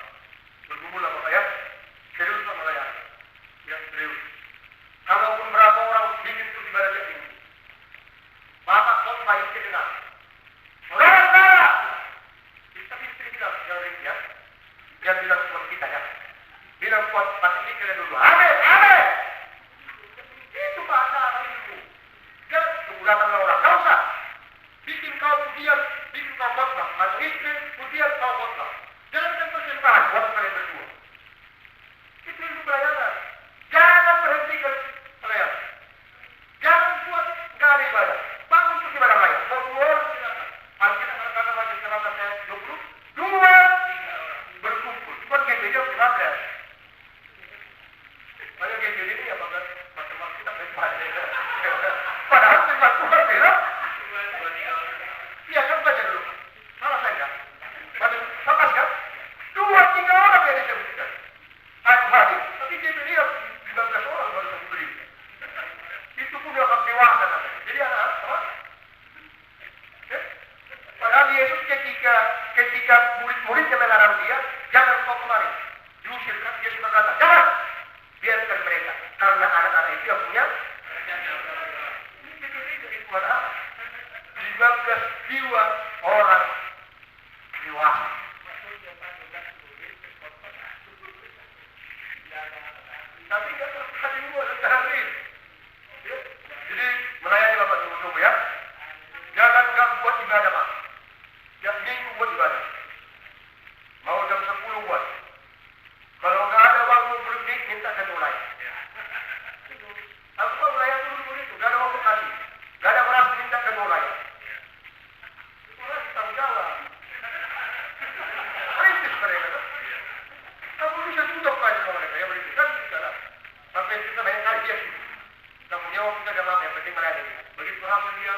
Bergumul lah bapak ya. Serius sama saya. Ya, serius. Kalaupun berapa orang bikin itu ibaratnya ini. Bapak kok baik kenal. Saudara! Tapi istri bilang, jangan ya. Dia bilang seperti kita ya. Bilang kuat, pasti mikirnya dulu. Amin! Itu bahasa itu. Jangan menggunakan orang. Gak usah. Bikin kau pujian, bikin kau khotbah. Atau istri pujian kau khotbah. Jangan kan persembahan buat kalian berdua. Itu ilmu pelayanan. Jangan berhentikan pelayanan. Jangan buat kali ibadah. Bangun untuk ibadah lain. Mau 2 orang silakan. Alkitab kata Matius 19 ayat 20. 2 berkumpul. Cuma GBJ 15. Banyak GBJ ini apa kan? Macam-macam kita berbaca. Padahal firman Tuhan bilang. Iya kan baca dulu. Salah saya enggak? Lepas kan? 2-3 orang yang disebutkan. Aku hadir. Tapi GBJ 15 orang baru saya beri. Itu pun akan dewasa katanya. Jadi anak-anak sama. Padahal Yesus ketika murid-muridnya melarang dia, jangan kau kemari. Diusir kan, Yesus berkata, jangan, biarkan mereka. Karena anak-anak itu yang punya. Itu anak 15 jiwa orang dewasa. Tapi nggak terkait ini buat sehari. Jadi melayani Bapak tunggu-tunggu ya. Jangan nggak buat ibadah Pak. Jam minggu buat ibadah. Mau jam 10 buat. Kalau nggak ada waktu berhenti, minta ke lain. Aku mau melayani dulu itu, nggak ada waktu kasih. Nggak ada beras, minta ke lain. Itu orang tanggung jawab. Perintis mereka kan. Kamu bisa tutup aja sama mereka, ya begitu kan bisa lah. Sampai kita banyak kali dia sih. Kamu jawab kita ada maaf, yang penting melayani. Begitu hasil dia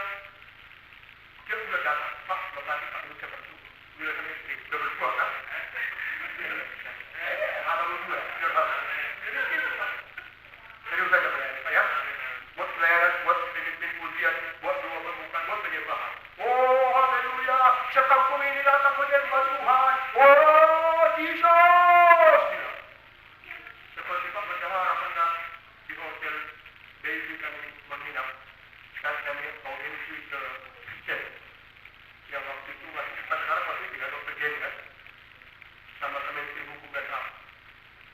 sudah datang. Pak, bapak kita belum cepat dulu. Sudah sama istri, sudah berdua kan? Ada berdua, sudah datang. Jadi gitu Pak. Serius saja melayani Pak ya. Buat pelayanan, buat bikin pujian, buat doa permukaan, buat penyembahan. Oh, haleluya. Sekampung ini datang menyembah Tuhan. Oh, Jesus. Seperti Pak berjahara pernah di hotel Daisy kami menginap. Kami mau ini ke kitchen. Yang waktu itu masih sekarang masih tidak dokter Jen kan. Sama Kementerian Hukum dan HAM.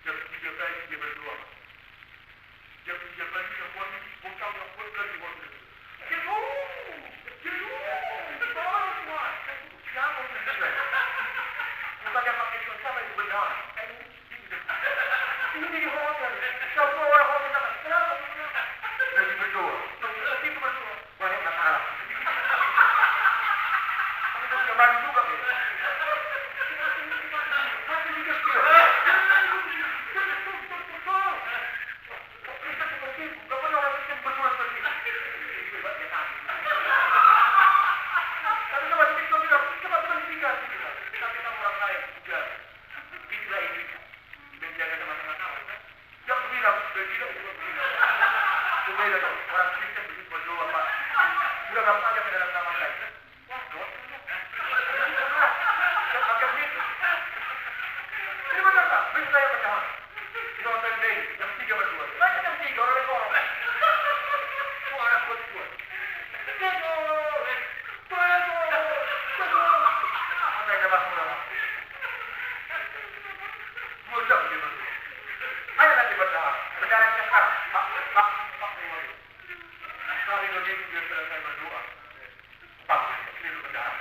Jam 3 kali dia berdua. Jam 3 kali dia buat bongkar yang buat lagi buat itu. Bukan yang pakai sama itu benar. Ini di hotel. Semua orang hotel sama. Kenapa? Lagi berdua. Tapi itu berdua. Banyak masalah. Tapi itu kemarin juga. Tapi juga sekian. Kita seperti itu. Gak pernah orang kita berdua seperti itu. Itu banyak kami. Tapi sama kita bilang, cepat pendidikan. Tapi sama orang lain juga. Itulah ini. Menjaga teman-teman kawan. Yang bilang, sudah gila, juga bilang. Beda dong, orang Kristen begitu berdoa Pak. Sudah nggak saja ke dalam kamar lain. Wah, doa. Pakai begitu. Ini benar Pak, bisa saya percaya. Di hotel day, jam 3 berdua. Baca jam 3, orang lain orang. Suara kuat-kuat. Apa yang dapat murah? 2 jam dia berdua. Ayo nanti berdoa. Berdoa sekarang. Pak. Hari ini dia selesai berdoa. Pak, ini berdoa.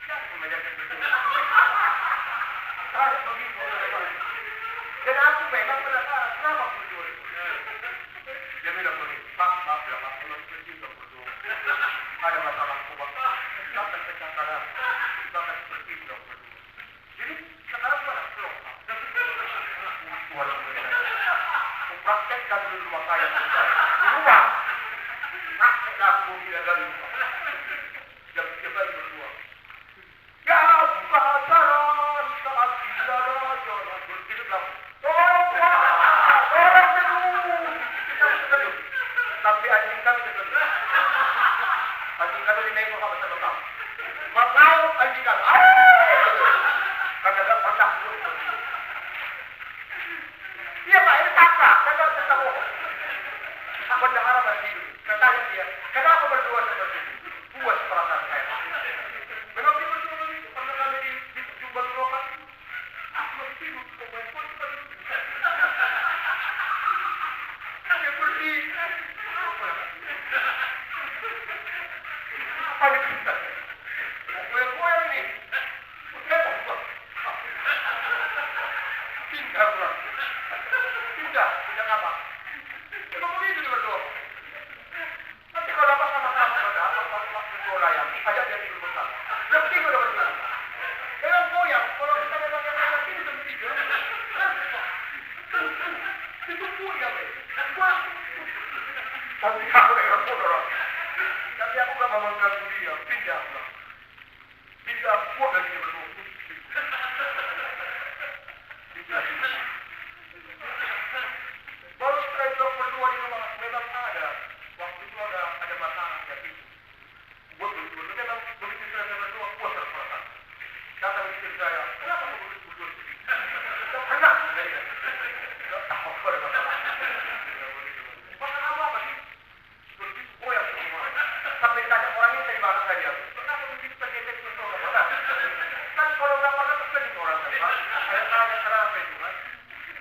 Siapa yang berdoa? Begitu. Dan aku memang penasaran, kenapa berdua itu? Dia bilang begini, Pak, maaf ya Pak, kalau seperti itu berdua. Ada masalah Pak, bahkan kecakaran, bahkan seperti itu berdua. Jadi sekarang mana? Belum. Tuhan aku praktekkan di rumah saya. Di rumah, praktekkan aku tidak dari rumah. Jam 3 kali berdua. Ya, pasaran, saat kita jalan bertidur dalam. Tolong dulu. Tapi anjing kami terkejut. Anjing kami dinaik sama bersama. Makau anjing kami. Karena tak pernah. Iya Pak, ini fakta. Karena kita bohong. Aku dengar masih hidup. Katanya dia, kenapa berdua seperti itu? Puas perasaan saya. Memang dia berdua itu pernah kami di jumlah berobat. Aku masih hidup. Seperti apa yang kita? Goyang-goyang ini. Pindah apa? Memang begitu dia berdua. Nanti kalau dapat sama-sama, apa berdua yang ajak dia tidur bersama. Yang penting udah bersama. Memang goyang, kalau kita memang yang ajak ini jam 3. Itu goyang. Tapi aku yang bodoh. Tapi aku gak mau mengganggu dia, pindah. Pindah, kuat lagi dia berdua. Baru setelah itu berdua di rumah, memang ada. Waktu itu ada masalah jadi buat berdua. Memang begitu saya berdua, kuat terperasaan. Datang istri saya, kenapa kamu berdua sendiri? Tak pernah. Tak tahu apa ada masalah. Masalah apa sih? Begitu goyang semua. Sampai tanya orang ini dari mana saja. Kenapa begitu tergetek bersama? Kan kalau nggak pernah terjadi orang kan, Pak. Saya tanya kenapa itu kan?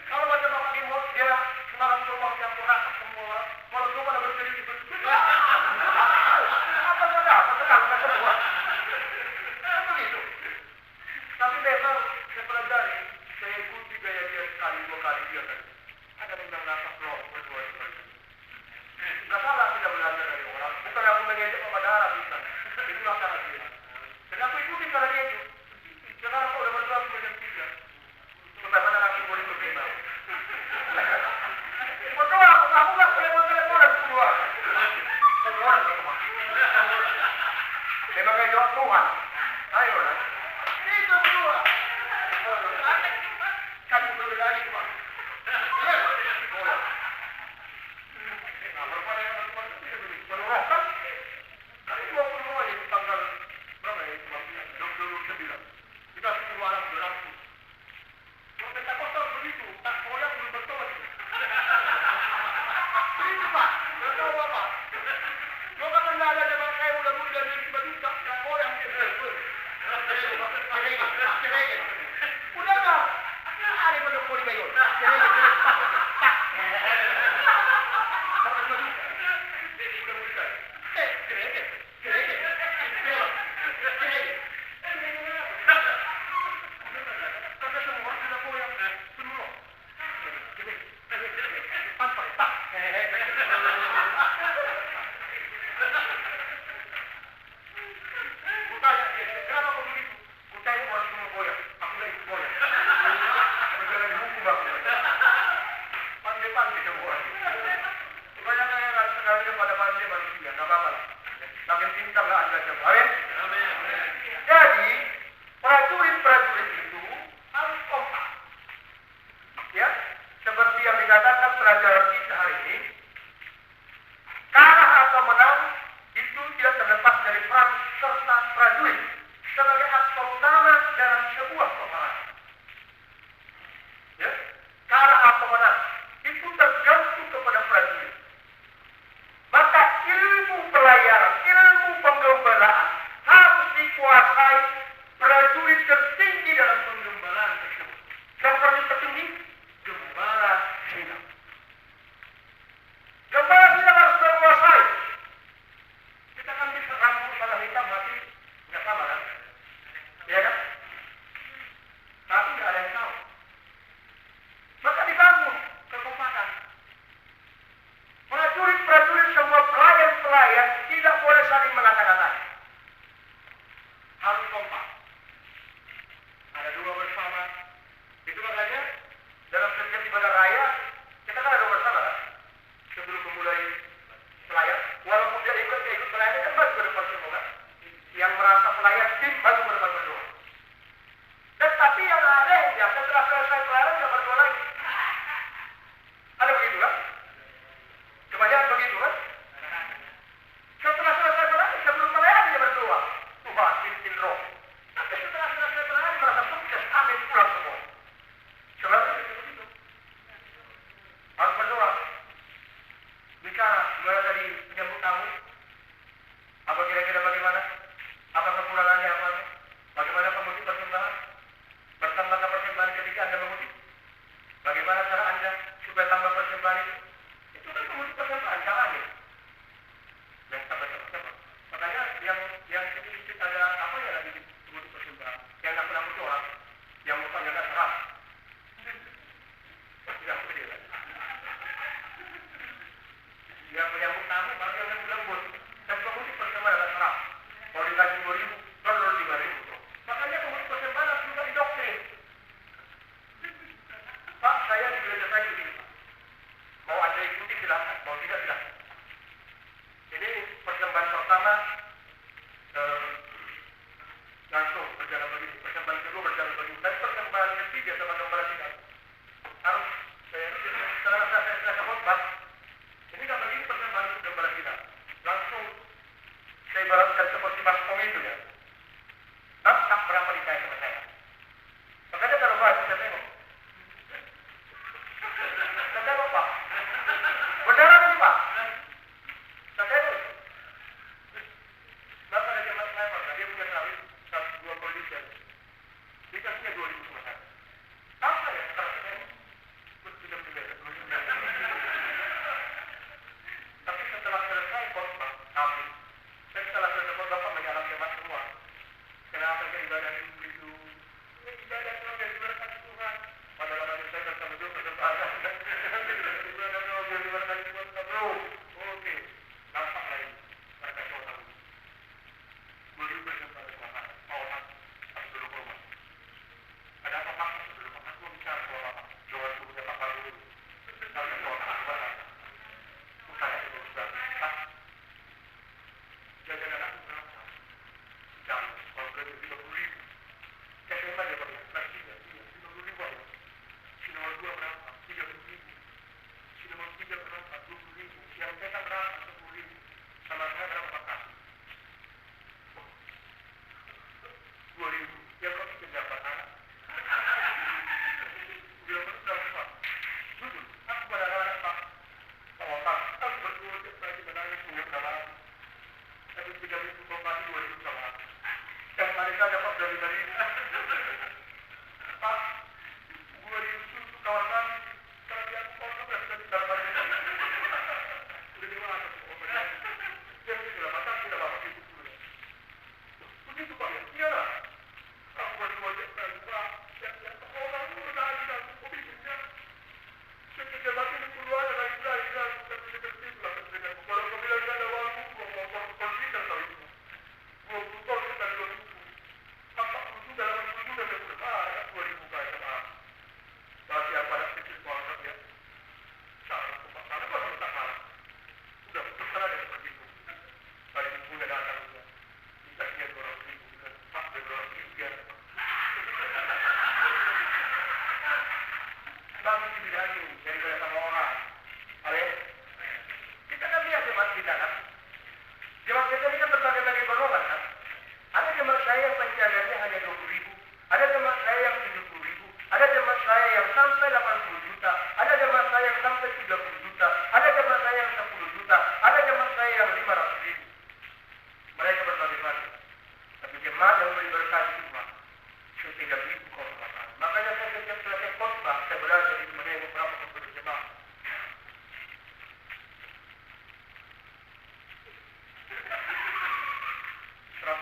Kalau baca Bapak Timur, dia semalam rumah yang pernah semua. Kalau cuma ada bercerita itu, apa saja? Apa tenang kan semua? Kan begitu. Tapi memang saya pelajari, saya ikuti gaya dia sekali dua kali dia kan. Ada tentang nafas roh berdua seperti itu. Nggak salah tidak belajar dari orang. Bukan aku mengejek kepada Arab bukan. Itulah cara dia. Dan aku ikuti cara dia itu. Sekarang aku udah berdua aku jam 3. Bagaimana aku boleh berterima? Berdua aku nggak boleh telepon berdua. Semua semua. Memang kayak jawab Tuhan. Ayo lah. Itu berdua. Kami berbeda lagi Pak. Jadi, prajurit-prajurit itu harus kompak. Ya, seperti yang dikatakan pelajaran kita hari ini, kalah atau menang itu tidak terlepas dari peran serta prajurit sebagai aktor utama dalam sebuah peperangan. Ya, kalah atau menang itu tergantung kepada prajurit. Maka ilmu pelayaran, ilmu penggembalaan pelayaran nggak berdoa lagi. Ada begitu kan? Kebanyakan begitu kan? Setelah selesai melayani, sebelum melayani dia berdoa. Tuhan, pimpin roh. Tapi setelah selesai melayani merasa sukses, amin, pulang semua. Saudara itu begitu. Harus berdoa. Bicara, gimana tadi menyambut tamu? Apa kira-kira bagaimana? Apa kekurangannya apa? Bagaimana pemutih persembahan? Bertambahkah persembahan ketika Anda memutih? Bagaimana cara Anda supaya tambah persembahan itu? Itu kan pemutih persembahan, caranya. Yang tambah. Makanya yang sedikit ada apa ya lagi pemutih persembahan? Yang nakut-nakut orang, yang mukanya nggak serah. Tidak pedih kan? Yang menyambut tamu, baru yang lembut. Dan pemutih persembahan nggak serah. Kalau dikasih 2.000, baru 5.000. Makanya pemutih persembahan harus juga didoktrin. Pak, saya di gereja saya begini, Pak. Mau Anda ikuti silahkan, mau tidak silahkan. Ini persembahan pertama langsung berjalan begini. Persembahan kedua berjalan begini. Dan persembahan ketiga sama gembala kita harus setelah saya khotbah. Ini nggak begini persembahan gembala kita. Langsung saya ibaratkan seperti baskom itu ya. Tak berapa ditanya sama saya. Makanya kalau bahas saya tengok. Saya tengok Pak. Benar ini Pak. Saya tengok. Maka ada jemaat saya Pak. Dia punya sawit 1-2 produsen. Dikasihnya 2.000 sama saya. Apa ya? Sekarang saya tengok. Tapi setelah selesai khotbah kami. Dan setelah selesai khotbah Bapak menyalam jemaat semua. Kenapa saya ibadah itu begitu? Ibadah itu yang diberkati Tuhan. Padahal manusia saya akan betul berkembang. Ibadah itu yang diberkati Tuhan. Oke. Nampak lagi. Mereka coba. Beli berkembang ke Tuhan. Mau tak? Harus dulu ke rumah. Ada apa Pak? Dulu Pak. Aku bicara sama Bapak. Jangan suruhnya Pak Baru dulu. Harus ke Tuhan. Bukannya itu sudah. Pak. Jaga-jaga aku berapa? Jam. Kalau berarti 30.000. Saya terima dia Pak. Kelas 3. 50.000 aja. Si nomor 2 berapa? 30.000. Si nomor 3 berapa? 20.000. Yang kita berapa? 10.000. Sama saya berapa Pak kasih? 2.000. Yang kau pikir berapa? Udah berapa Pak? Jujur. Aku pada anak Pak. Pak Otak. Aku berdua tiap lagi menangis punya penalaran. Tapi 3.000 kau kasih 2.000 sama aku. Yang tadi saya dapat dari Pak, gue itu kawasan kalau dia aku kalau sudah bisa didapat udah gimana tuh? Dia sudah matang tidak bapak itu dulu. Begitu Pak ya? Iya lah. Aku berdua aja Pak. Yang orang itu udah ada bisnisnya. Sekitar lagi di keluar lagi seperti lah. Kalau kau bilang ada uang, gua mau konsider kali itu. Gua butuh kita 2.000. Apa itu dalam itu sudah ada 2.000 kali sama. Tapi apa yang kecil banget ya? Salah, salah apa tak salah? Udah terserah dia seperti itu. Hari minggu dia datang juga. Kita sekian 200.000 kan? Pak, 200.000 sekian. Bagus di bidang ini daripada sama orang. Ale, kita kan lihat jemaat kita kan. Jemaat kita ini kan berbagai-bagai golongan kan. Ada jemaat saya yang pencariannya hanya 20.000. Ada jemaat saya yang 70.000. Ada jemaat saya yang sampai 80 juta. Ada jemaat saya yang sampai 30 juta. Ada jemaat saya yang 10 juta. Ada jemaat saya yang 500.000. Mereka berbagai-bagai. Tapi jemaat yang berberkah itu Tuhan. Setiap itu khotbah. Makanya saya setiap selesai khotbah, saya belajar di menengok berapa khotbah jemaat.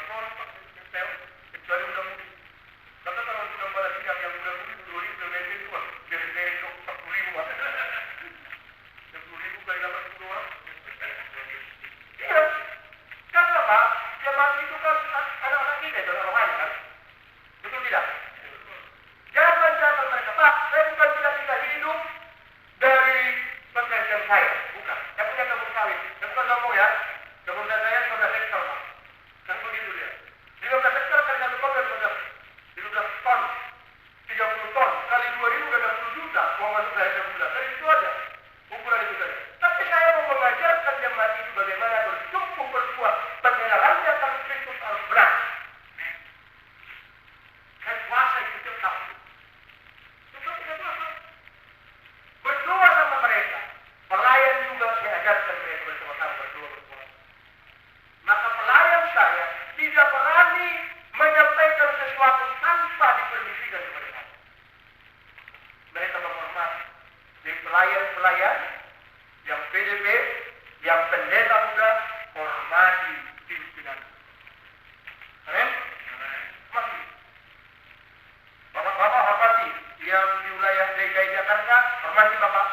Orang Pak, kecuali udah mudi. Karena kalau sudah balas sikap yang udah mudi, 2.000 itu biar besok 30 juta, uang masuk saya sebulan. Dari itu aja, ukuran itu saja. Tapi saya mau mengajarkan jemaat itu bagaimana bertumbuh berbuah, pengenalannya akan Kristus harus berat. Saya puasa itu tiap tahun. Berdoa sama mereka. Pelayan juga saya ajarkan mereka bersama-sama berdoa. Maka pelayan saya tidak berani menyampaikan sesuatu tanpa dipermisikan kepada saya. Mereka menghormati. Jadi pelayan-pelayan yang PDP, yang pendeta muda, hormati pimpinan. Amin? Masih. Bapak-bapak hormati. Yang di wilayah DKI Jakarta, hormati Bapak.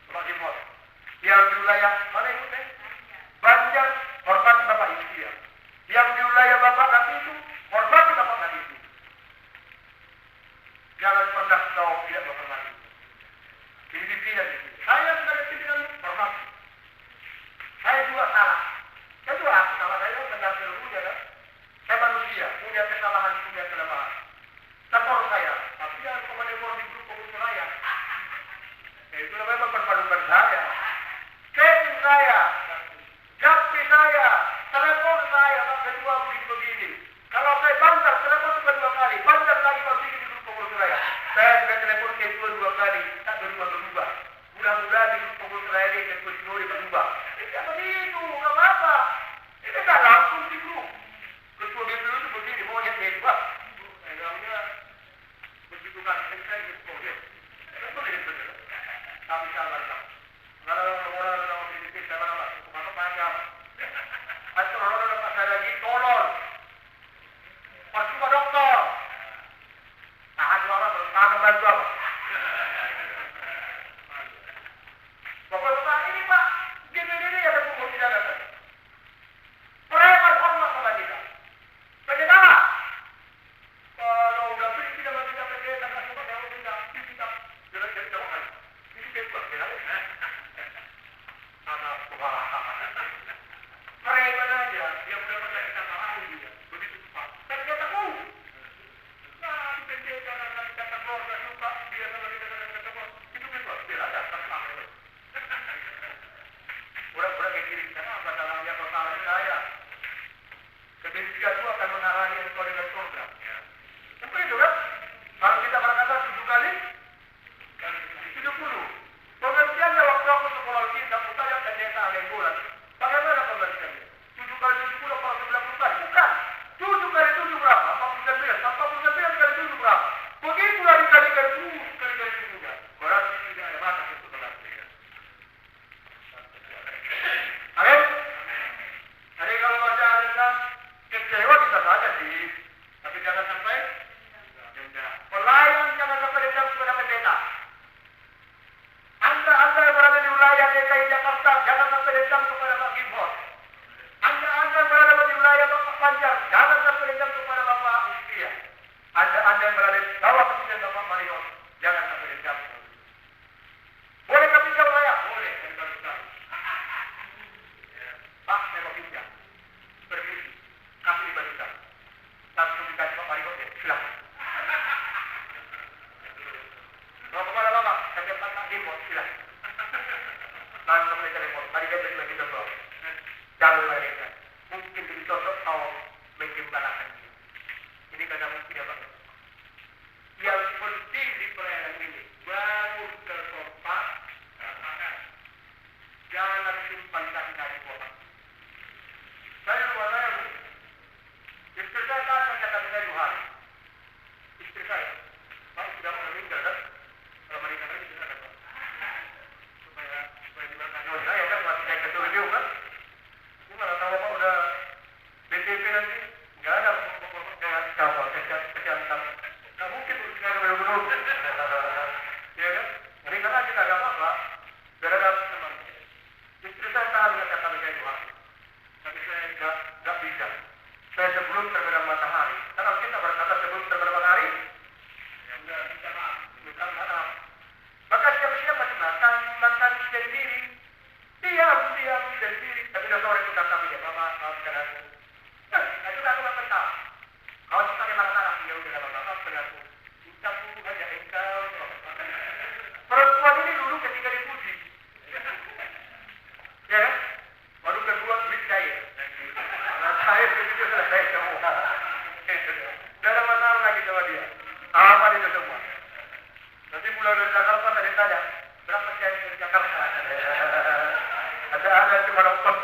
Bapak Dimot. Yang di wilayah mana itu? Banjar, hormati Bapak India. Yang di wilayah Bapak nanti itu, hormati Bapak nanti itu. Jangan pernah kau tidak menghormati. Ini pimpinan itu. Saya sebagai pimpinan hormati. Saya juga salah. Saya juga salah. Saya benar seluruhnya kan. Saya manusia, punya kesalahan, punya kelemahan. Tekor saya, tapi jangan kau menekor di grup pengurus saya. Itu namanya mempermalukan saya. Chatting saya, japri saya, telepon saya, Pak Ketua begini-begini. Kalau saya bantar, telepon cuma 2 kali. Bantar lagi Pak Sigi di grup pengurus saya. Saya sudah telepon Ketua 2 kali, tak berubah-berubah. Mudah-mudahan di grup pengurus saya ini Ketua Sinori berubah. Tidak begitu, nggak apa-apa. Ini tak langsung di grup. Ketua DPU itu begini, maunya hebat. Enggaknya begitu kan, saya gitu. Itu benar. Kami salah. Kalau orang-orang PDP salah lah, kemana panjang. Atau orang-orang pasar lagi tolol. Percuma dokter. Tahan orang tahan bantu apa? Bapak ini Pak, gini ada buku tidak ada. Mereka hormat sama kita. Pendeta, kalau udah beli tidak mau kita pendeta, tak suka yang tidak jangan jadi jauh kan. Ini bebas ya. Anak tua. Mereka aja yang udah pernah kita pahami juga begitu cepat. Dan dia tahu. Nah, pendeta dan kita keluar suka dia sama kita.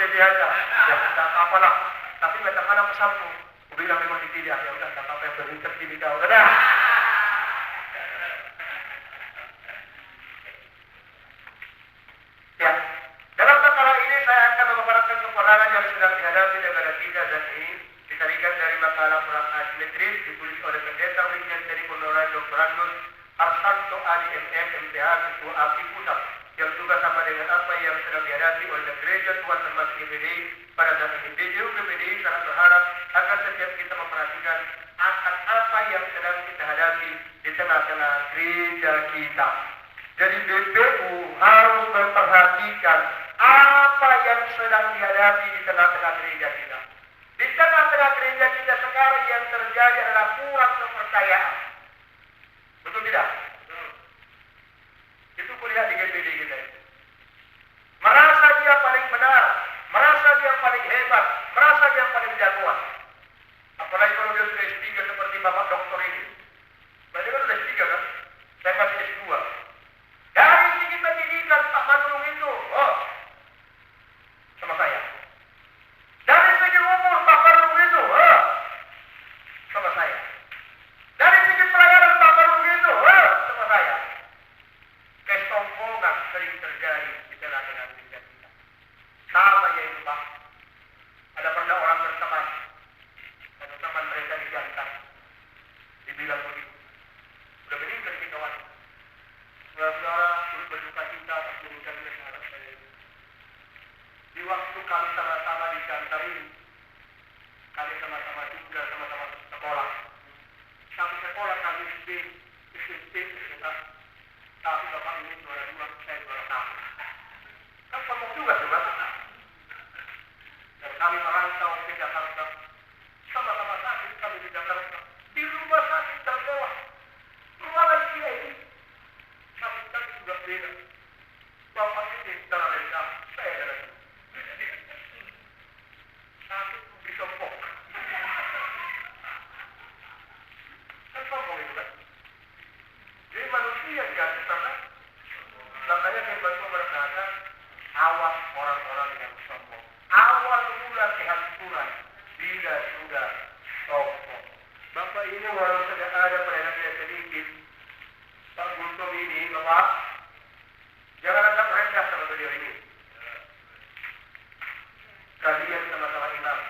TV aja. Ya, tidak apa-apa lah. Tapi macam mana pesanmu? Aku bilang memang dipilih. Ya udah, tidak apa-apa yang berinter pilih kau. Udah. Ya, dalam perkara ini saya akan memaparkan kekurangan yang sedang dihadapi negara kita dan ini ditarikan dari makalah perang asimetris ditulis oleh pendeta Brigjen dari Honorar Dr. Randus Arsanto Ali MM MPH Ketua API Pusat yang juga sama dengan apa yang sedang dihadapi oleh gereja Tuhan termasuk GPDI pada saat ini. DJU GPDI sangat berharap agar setiap kita memperhatikan akan apa yang sedang kita hadapi di tengah-tengah gereja kita. Jadi BPU harus memperhatikan apa yang sedang dihadapi di tengah-tengah gereja kita. Di tengah-tengah gereja kita sekarang yang terjadi adalah kurang kepercayaan. Betul tidak? Itu kulihat di GPD kita. Merasa dia paling benar, merasa dia paling hebat, merasa dia paling jagoan. Apalagi kalau dia sudah S3 seperti Bapak Doktor ini. Berarti kan sudah S3 kan? Saya masih S2. Dari segi pendidikan Pak Manurung itu, sama saya. Dari segi umur Pak Manurung itu, sama saya. Dari segi pelayanan Pak Manurung itu, sama saya. Kesombongan sering terjadi di tengah-tengah gereja kita. Sama ya itu Pak. Ada pernah orang berteman, ada teman mereka dijantan, dibilang begitu. Sudah meninggal kita kawan. Saudara turut berduka cita atas meninggalnya sahabat saya. Di waktu kami sama-sama di Jakarta ini, kami sama-sama juga sama-sama sekolah. Satu sekolah kami SD, SMP, SMA. Tapi bapak ini juara 2, saya juara 1. Kan sombong juga coba. Dan kami merantau ke Jakarta. Sama-sama sakit kami di Jakarta. Di rumah sakit termewah. Ruangan dia ini. Sakit kami sudah beda. Bapak ini dalam rendah, saya dalam sakit di sombong. Kan sombong itu kan? Jadi manusia jatuh karena makanya firman Tuhan berkata, awas orang-orang yang sombong. Awal mula kehancuran bila sudah sombong. Bapak ini walau sudah ada pelayanan yang sedikit, Pak Guntur ini, Bapak, jangan anggap rendah sama beliau ini. Kalian sama-sama imam.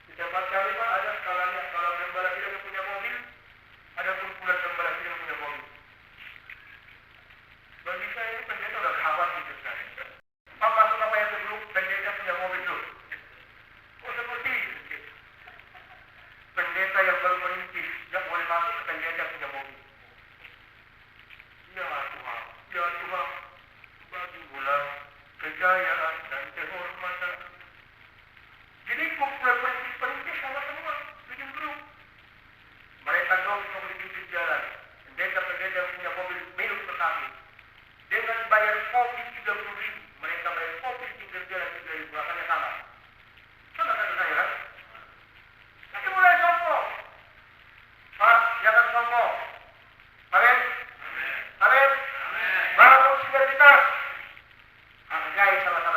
Di tempat kami Pak ada skalanya, kalau gembala tidak punya mobil, ada kumpulan gembala tidak punya mobil. Bagi saya ini pendeta udah kawan hidup saya. Pak masuk apa yang sebelum pendeta punya mobil dulu. Oh seperti itu. Pendeta yang baru merintis, tidak boleh masuk ke pendeta punya mobil. Ya Tuhan, ya Tuhan, bagi pula kejayaan dan kehormatan. Jadi kumpulan perintis sama semua, bikin grup. Mereka dong memiliki jalan. Pendeta-pendeta punya mobil minum tetapi dengan bayar kopi 30.000, mereka bayar kopi tinggal jalan 3.000, akannya sama. Sama kan saya kan? Tapi mulai sombong. Pak, jangan sombong. Amin. Amin. Bangun sinergitas. Hargai sama-sama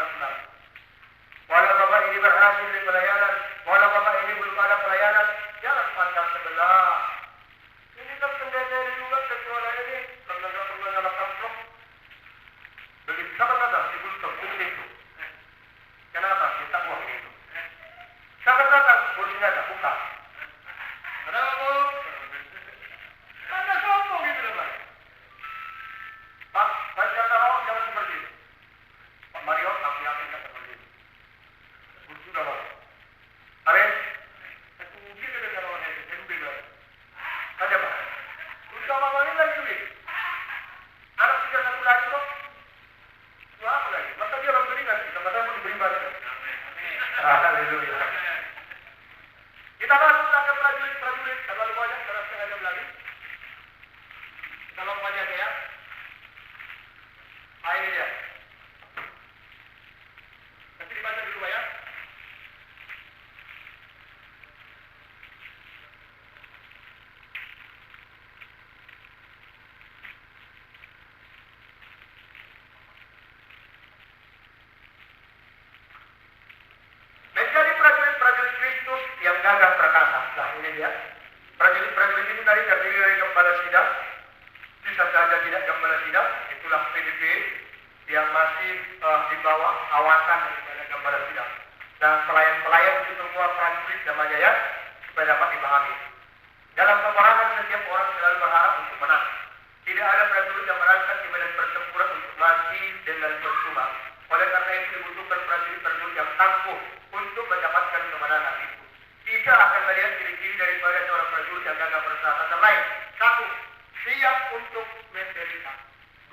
yang masih di bawah awasan daripada gambaran sidang. Dan pelayan-pelayan itu semua prajurit namanya ya, supaya dapat dipahami. Dalam peperangan setiap orang selalu berharap untuk menang. Tidak ada prajurit yang berangkat di medan pertempuran untuk mati dengan percuma. Oleh karena itu dibutuhkan prajurit-prajurit yang tangguh untuk mendapatkan kemenangan itu. Kita akan melihat ciri-ciri daripada seorang prajurit yang gagah persahabatan lain. Satu, siap untuk menderita.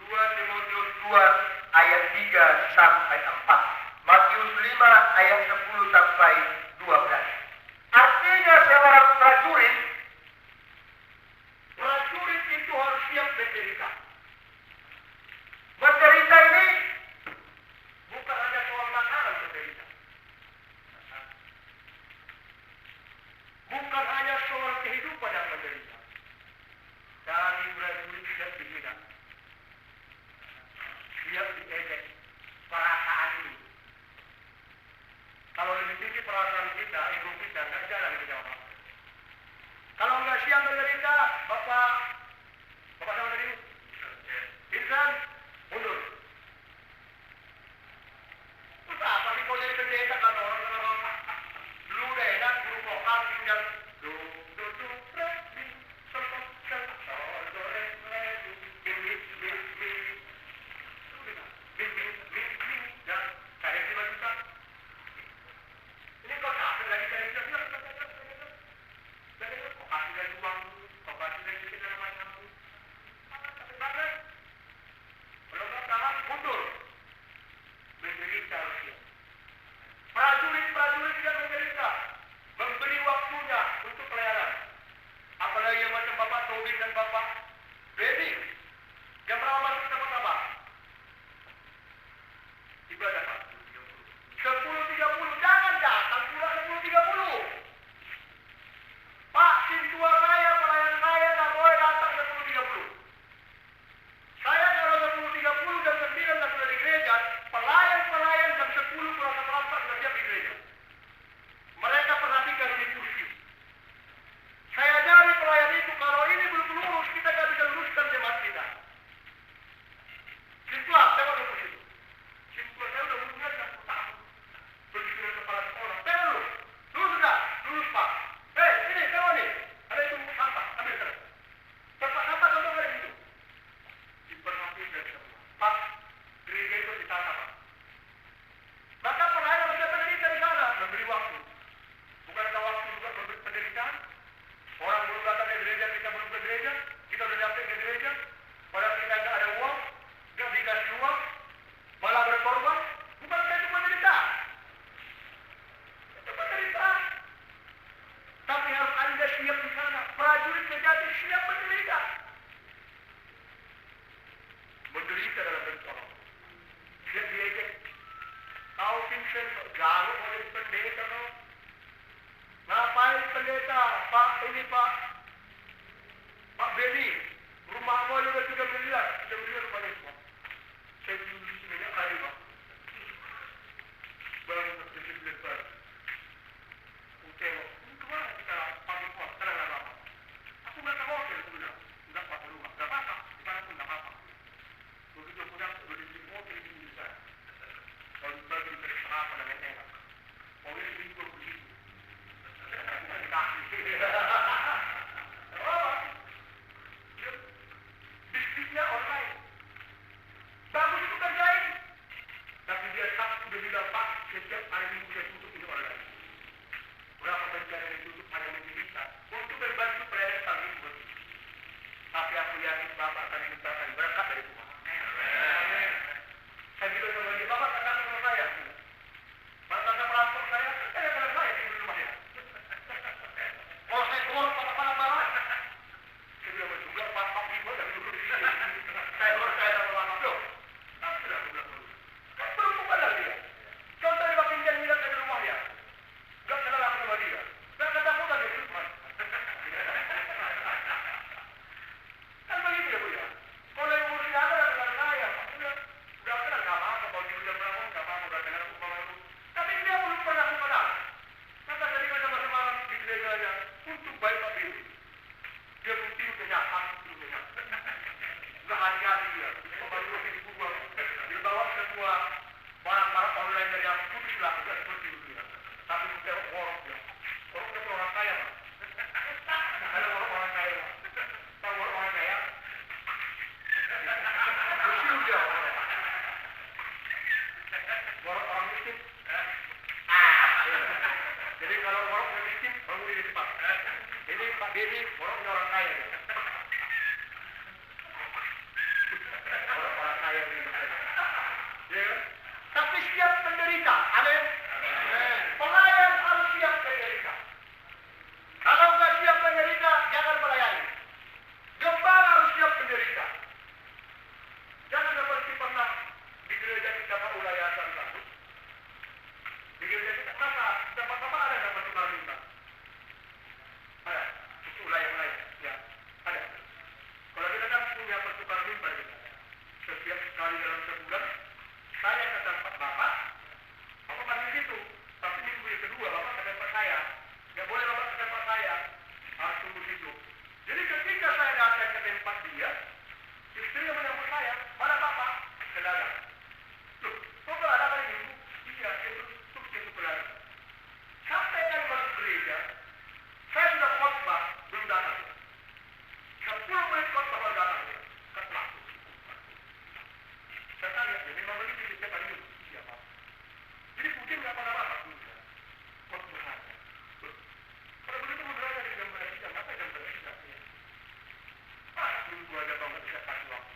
2 Timotius 2 ayat 3 sampai 4. Matius 5 ayat 10 sampai 12. Artinya seorang prajurit itu harus siap menderita. Menderita ini bukan hanya soal makanan menderita. Bukan hanya soal kehidupan yang menderita. Dari prajurit siap dihina. Siap diejek. Perasaan ini. Kalau lebih tinggi perasaan kita, ego kita, nggak jalan kita apa. Kalau nggak siap menderita, Bapak sama tadi, Insan, mundur. Terus apa nih kalau jadi pendeta kan orang-orang dulu deh, dan guru vokal tinggal prajurit yang menderita, memberi waktunya untuk pelayanan. Apalagi yang macam Bapak Tobing dan Bapak Benny, yang pernah masuk sama-sama. Ibadah 10.30, jangan datang pula 10.30. Pak, sintua saya, pelayan saya nggak boleh datang 10.30. Saya kalau 10.30 jam 9 sudah di gereja, pelayan jam 10 kurang seperempat sudah siap di gereja. Mereka perhatikan di kursi. Saya dari pelayan itu, kalau ini belum lurus, kita nggak bisa luruskan jemaat kita. Simplah, saya mau ke situ. Simplah, saya udah umurnya 60 tahun. Begitu dengan kepala sekolah, saya lurus. Lurus sudah, lurus Pak. Ini, kamu nih, ada itu sampah, ambil sana. Tempat sampah contoh dari situ. Diperhatikan semua. Pak, gereja itu di sana Pak. Maka pelayan harus dapat menderita di sana, memberi waktu. Bukankah waktu juga memberi penderitaan? Orang belum datang ke gereja, kita belum ke gereja, kita udah datang ke gereja, padahal kita nggak ada uang, nggak dikasih uang, malah berkorban. Bukankah itu penderitaan? Itu penderitaan. Tapi harus Anda siap di sana. Prajurit sejati siap menderita. Menderita dalam bentuk apa? Siap diejek. Kau Vincent, galau mau jadi pendeta kau. Ngapain pendeta? Pak, ini Pak Benny, rumah kau juga 3 miliar. 3 miliar rumahnya Pak. Saya tulis banyak kali Pak. Barang disiplin Pak. Tengok, ini kemana kita pagi Pak? Tenang nggak apa-apa. Aku nggak tahu hotel, aku bilang. Nggak Pak, rumah. Nggak apa-apa. Di mana pun nggak apa-apa. Begitu pulang, udah di hotel di bisa. Kalau dibagi di serapan dan enak. Oh ini bingung begitu. Bisnisnya online. Bagus itu kerjain. Tapi dia Sabtu dia bilang Pak, setiap hari minggu saya tutup ini online. Berapa pencarian yang tutup hanya menderita untuk membantu pelayanan pagi buat. Tapi aku yakin Bapak akan diberikan berkat dari Tuhan. Saya bilang sama dia, Bapak katakan sama saya. Mantan perampok saya pada saya di rumahnya. Kalau saya keluar barang-barang, saya bilang juga Pak Ibu dan dulu di sini. Saya percaya sama Bapak loh. Tapi sudah aku bilang dulu. Belum bukan lagi dia. Contoh dia makin jangan bilang dari rumahnya. Gak kenal aku sama dia. Gak ketakutan dia Firman. Kan begitu ya Bu ya. Kalau yang urus jaga dan dengan saya, udah kenal gak apa-apa. Kalau dia udah pernah gak apa-apa. Udah kenal aku sama aku. Tapi dia belum pernah aku kenal. Maka tadi kan sama-sama di gerejanya untuk baik Pak Billy. Dia pun tidur kenyang, tidur kenyang. Gak hati-hati dia. Pembantu dibuang. Dibawa ke Alhamdulillah tidak seperti itu ya. Tapi kita orang ya. Orang itu orang kaya. Ada orang kaya. Tahu orang kaya? Bersih dia. Orang miskin. Jadi kalau orang miskin bangun di depan. Ini Pak Dedi orang kaya. Orang kaya ini. Ya. Tapi siap menderita. Amin. Pelayan harus siap menderita. Kalau nggak siap menderita, jangan melayani. Gembala harus siap menderita. Jangan seperti pernah di gereja kita Pak Ulayasan satu. Di gereja kita masa dapat apa ada dapat tukar minta. Ada, itu ulaya-ulaya, ya ada. Kalau kita kan punya pertukar mimbar kita. Setiap sekali dalam sebulan, saya ke tempat Bapak masih di situ. Tapi minggu yang kedua Bapak ke tempat saya. Nggak boleh Bapak ke tempat saya, harus tunggu situ. Jadi ketika saya datang ke tempat dia, istrinya menyambut saya, mana Bapak? Saudara. Loh, kok berada hari Minggu? Iya, itu berada. Sampai kami masuk gereja, saya sudah khotbah, belum datang. 10 menit khotbah baru datang dia. Ketelah. Saya tanya, ya 5 menit di setiap hari Minggu. Iya Pak. Jadi mungkin nggak pernah apa dulu ya. Khotbah saja. Kalau begitu berada di jam berapa? Apa jam berapa? Ya. Minggu aja kalau nggak bisa kasih waktu.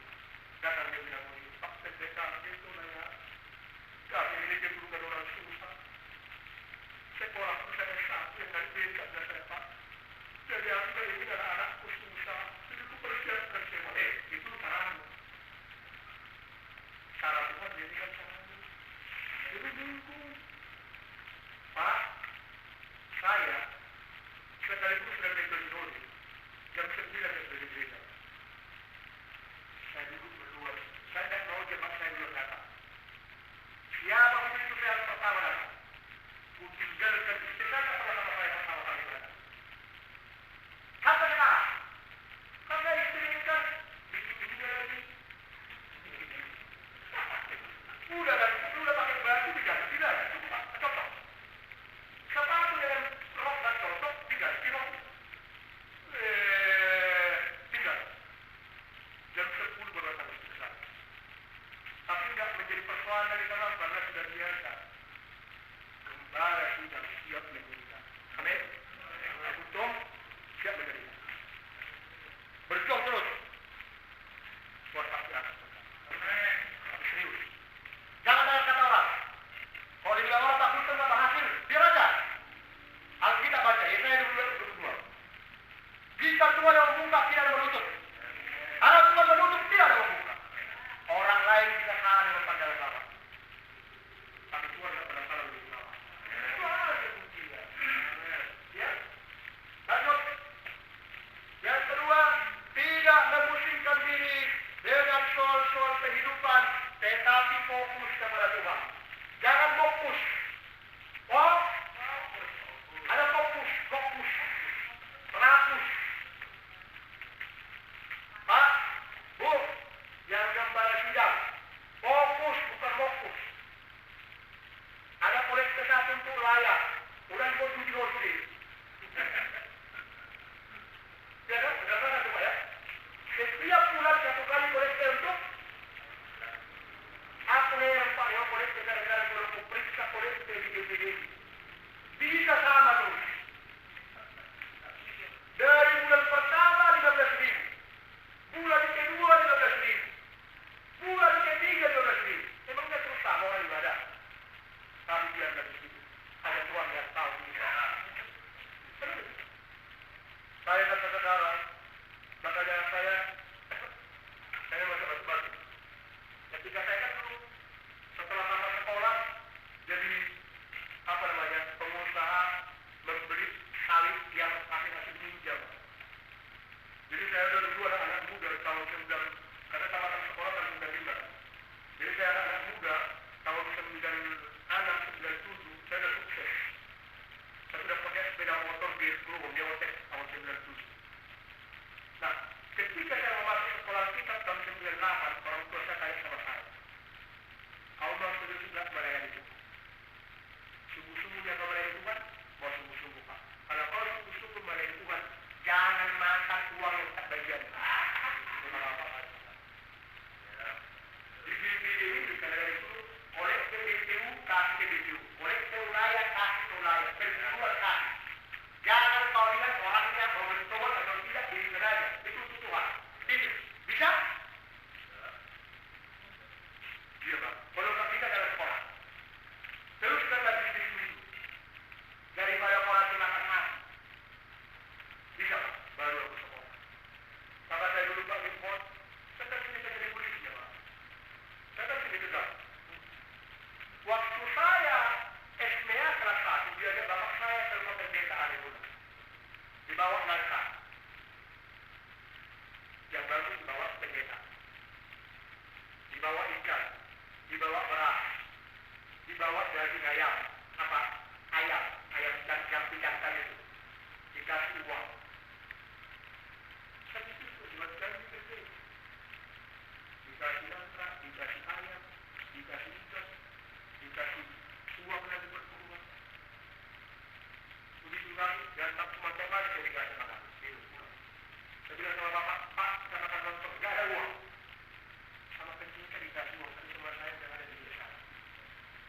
sama pentingnya dikasih uang tadi teman saya yang ada di desa.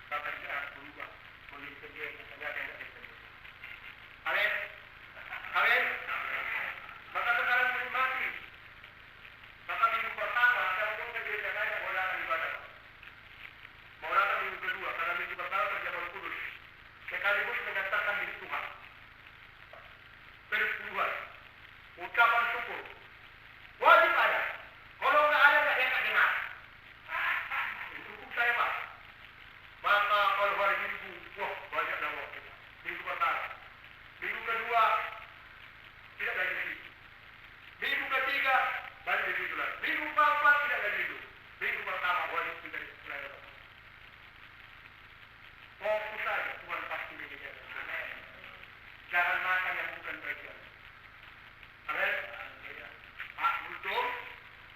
Bahkan dia harus berubah, memilih kerja yang katanya ada yang tidak kerja. Kalian, maka sekarang menikmati. Maka minggu pertama saya pun ke gereja saya mau datang ibadah. Mau datang minggu kedua karena minggu pertama perjamuan kudus. Sekaligus mendaftarkan diri Tuhan. Persepuluhan, ucapan syukur, wajib ada. Kalau nggak ada nggak enak dengar. Itu hukum saya Pak. Maka kalau hari Minggu, wah banyak nama kita. Minggu pertama, minggu kedua tidak lagi begitu. Minggu ketiga balik begitu lagi. Minggu keempat tidak lagi begitu. Minggu pertama wajib kita dilayani. Fokus saja, Tuhan pasti menjaga. Jangan makan yang bukan bagian. Amin. Pak Butuh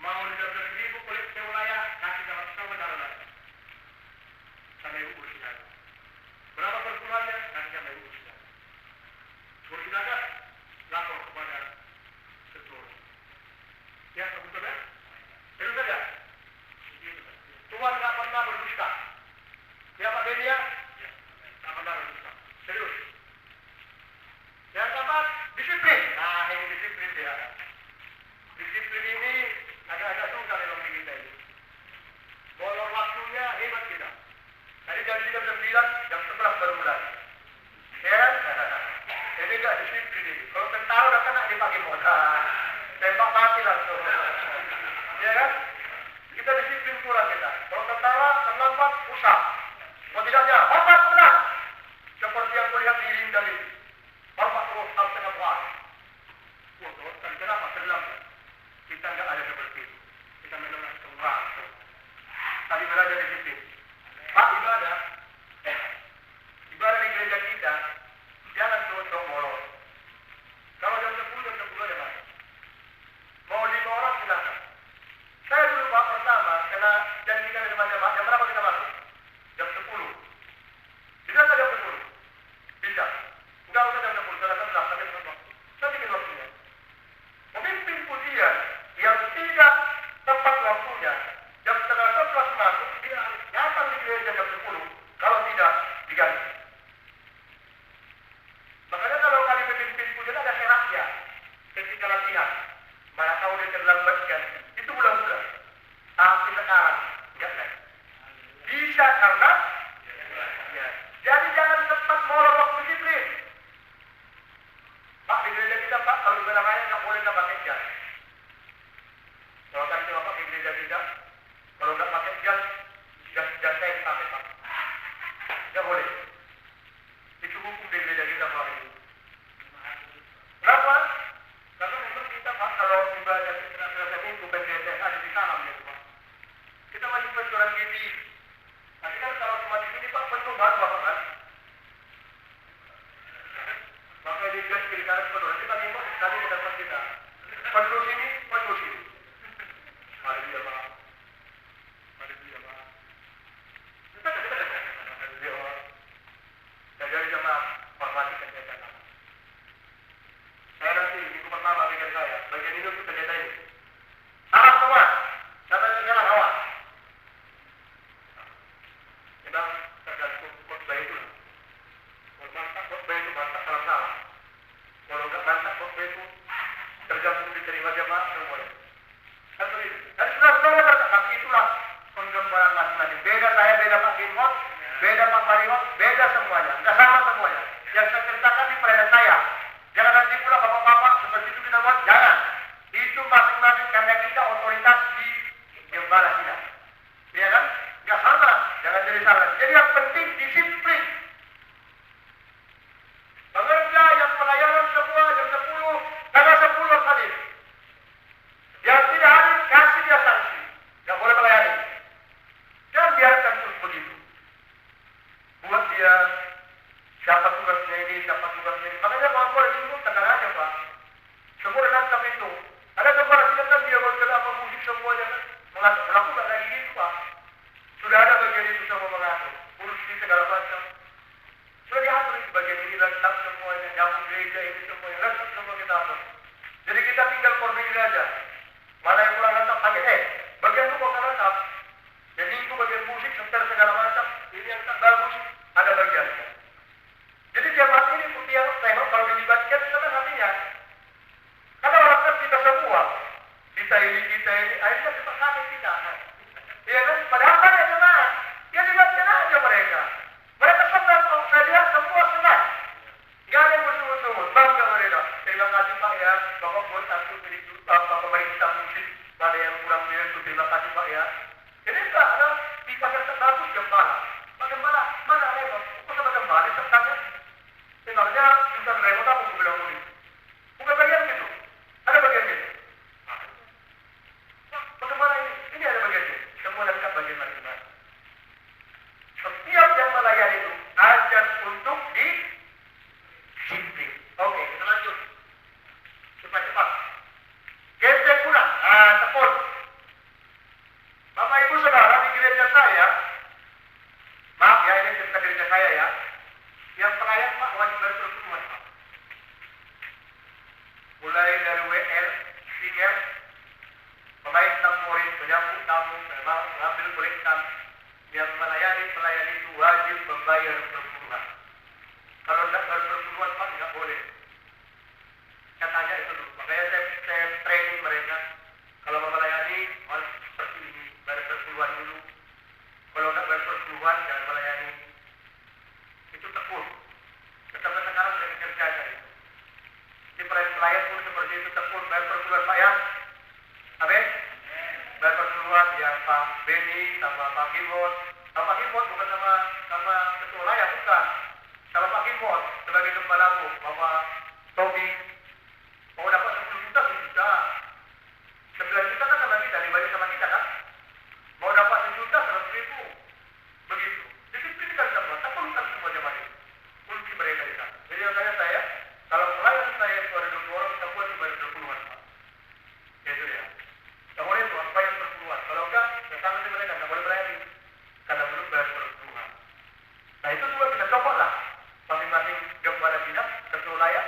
mau 15.000 kulit wilayah kasih dalam sama darah lagi. Sama ibu bersihkan. Berapa perpuluhannya? Kasih sama ibu bersihkan. Bersihkan lapor kepada ketua. Ya, betul ya? Terus saja. Tuhan nggak pernah berdusta. Ya Pak Delia? Ya, nggak pernah berdusta. Serius. Yang keempat, disiplin. Nah, ini disiplin dia. Disiplin ini agak-agak susah dalam diri kita ini. Molor waktunya hebat kita. Tadi jam 9, jam 11 baru mulai. Ya kan? Ini enggak disiplin ini. Kalau tentara udah kena dipakai modal. Tembak mati langsung. Ya kan? Kita disiplin kurang kita. Kalau tentara terlambat, usah. Kalau tidaknya, hormat menang. Seperti yang kulihat di Rindal ini. Hormat terus harus tengah puas. Tapi kenapa? Terlambat. Kita enggak ada seperti itu. Kita memang semua. Tapi belajar disiplin. Pak, ibadah di gereja kita jangan terus molor. Kalau jam 10 ada Pak. Mau 5 orang silakan. Saya dulu Pak pertama karena janji kita dengan jamaah jam berapa kita masuk? Jam 10. Bisa nggak jam 10? Bisa. Enggak usah jam 10, saya akan sampai waktu. Saya bikin waktunya. Pemimpin pujian yang tidak tepat waktunya, jam 10:30 masuk, dia datang di gereja jam 10. Kalau tidak, diganti. Makanya kalau kali pemimpin pujian ada seraknya ketika latihan. Mana tahu dia terlambat ganti. Itu bulan-bulan. Tapi sekarang, enggak lagi. Bisa karena ya. Jadi jangan cepat molor waktu disiplin. Pak, di gereja kita Pak, kalau di raya nggak boleh nggak pakai jas. Kalau kami Pak di gereja kita, kalau nggak pakai jas saya dipakai Pak. Nggak boleh. Itu hukum di gereja kita Pak ini. Kenapa? Karena memang kita Pak, kalau ibadah kita minggu PGTH ada di salam ya Pak. Kita masih bersurat gini. Nanti kan kalau cuma di sini Pak, penuh baru Bapak kan? Maka di gas kiri kanan penuh. Nanti kami Pak, kami mendapat kita. Penuh sini, penuh sini. Mari dia Pak. Mari dia Pak. Mari dia Pak. Jadi jemaah hormati kegiatan kami. Saya nanti minggu pertama bikin saya. Bagian ini untuk kegiatan ini. Salam semua. Sampai sekarang awal. Kita tergantung khotbah itu. Kalau mantap khotbah itu mantap salam-salam. Kalau enggak mantap khotbah itu tergantung diterima jemaah semuanya. Kan begitu. Dan saudara-saudara, tapi itulah penggembaran masing-masing. Beda saya, beda Pak Kimot, beda Pak Mariot, beda semuanya. Enggak sama semuanya. Yang saya ceritakan di pelayanan saya. Jangan nanti pula bapak-bapak seperti itu kita buat. Jangan. Itu masing-masing karena kita otoritas di gembala kita. Ya kan? Enggak sama. Jangan jadi salah. Jadi yang penting disiplin. Pengerja yang pelayanan semua jam 10, tanggal 10 hadir. Yang tidak hadir, kasih dia sanksi. Enggak boleh melayani. Jangan biarkan terus begitu. Buat dia siapa tugasnya ini, siapa tugasnya ini. Makanya kalau boleh itu tenang aja Pak. Semua datang itu. Ada tempat kan dia bergerak musik semuanya kan. Melakukan lagi gitu Pak. Sudah ada bagian itu semua mengatur. Urus di segala macam. Sudah diatur di bagian ini lengkap semuanya. Nyambung gereja ini semuanya lengkap semua kita atur. Jadi kita tinggal koordinir aja. Mana yang kurang lengkap pakai cepat sakit kita. Ya kan? Padahal kan ya senang. Ya dilihatkan aja mereka. Mereka senang kok. Saya lihat semua senang. Gak ada yang bersungut-sungut. Bangga mereka. Terima kasih Pak ya. Bapak buat satu Bapak beri kita musik. Ada yang kurang dia itu. Terima kasih Pak ya. Jadi enggak ada di pasar terbagus gembala. Bagaimana? Mana repot? Kok sama gembala sertanya? Tinggalnya bukan repot apa aku bilang ini. Bukan bagian gitu. Ada bagian gitu. Bagaimana ini? Ini ada bagian gitu. Semua dekat bagian masing-masing. Setiap yang melayani itu ajar untuk disiplin. Oke, kita lanjut. Cepat-cepat. Gesek kurang. Tepun. Bapak Ibu Saudara di gereja saya, maaf ya ini cerita gereja saya ya, yang pelayan Pak wajib berpertemuan Pak. Mulai dari WL, CL, pemain tamborin, penyambut tamu, memang mengambil berikan, yang melayani itu wajib membayar perpuluhan. Kalau tidak berperpuluhan Pak tidak boleh. Saya tanya itu dulu, makanya saya training mereka. Kalau mau melayani harus seperti ini, bayar perpuluhan dulu. Kalau tidak bayar perpuluhan jangan melayani. Itu tekun. Sampai sekarang saya kerjakan itu. Di pelayan pun seperti itu tekun, bayar perpuluhan Pak ya. Amin. Bayar perpuluhan yang Pak Beni sama Pak Gimot. Sama Pak Gimot bukan sama ketua layak, bukan. Sama Pak Gimot sebagai gembalaku, Bapak Tobi. Mau dapat 10 juta, 10 juta. 9 juta kan sama kita, dibayar sama kita kan. Mau dapat 1 juta, 100.000. Begitu. Disiplinkan semua, tepunkan semua jemaat ini. Kunci mereka di sana. Jadi yang saya, kalau pelayan saya itu ada 20 orang, semua dibayar 20-an Pak. Itu ya. Tidak boleh itu, apa yang perpuluhan. Kalau enggak, datang nanti mereka tidak boleh melayani. Karena belum bayar perpuluhan. Nah itu juga bisa coba lah. Masing-masing gembala tidak, ketua layak.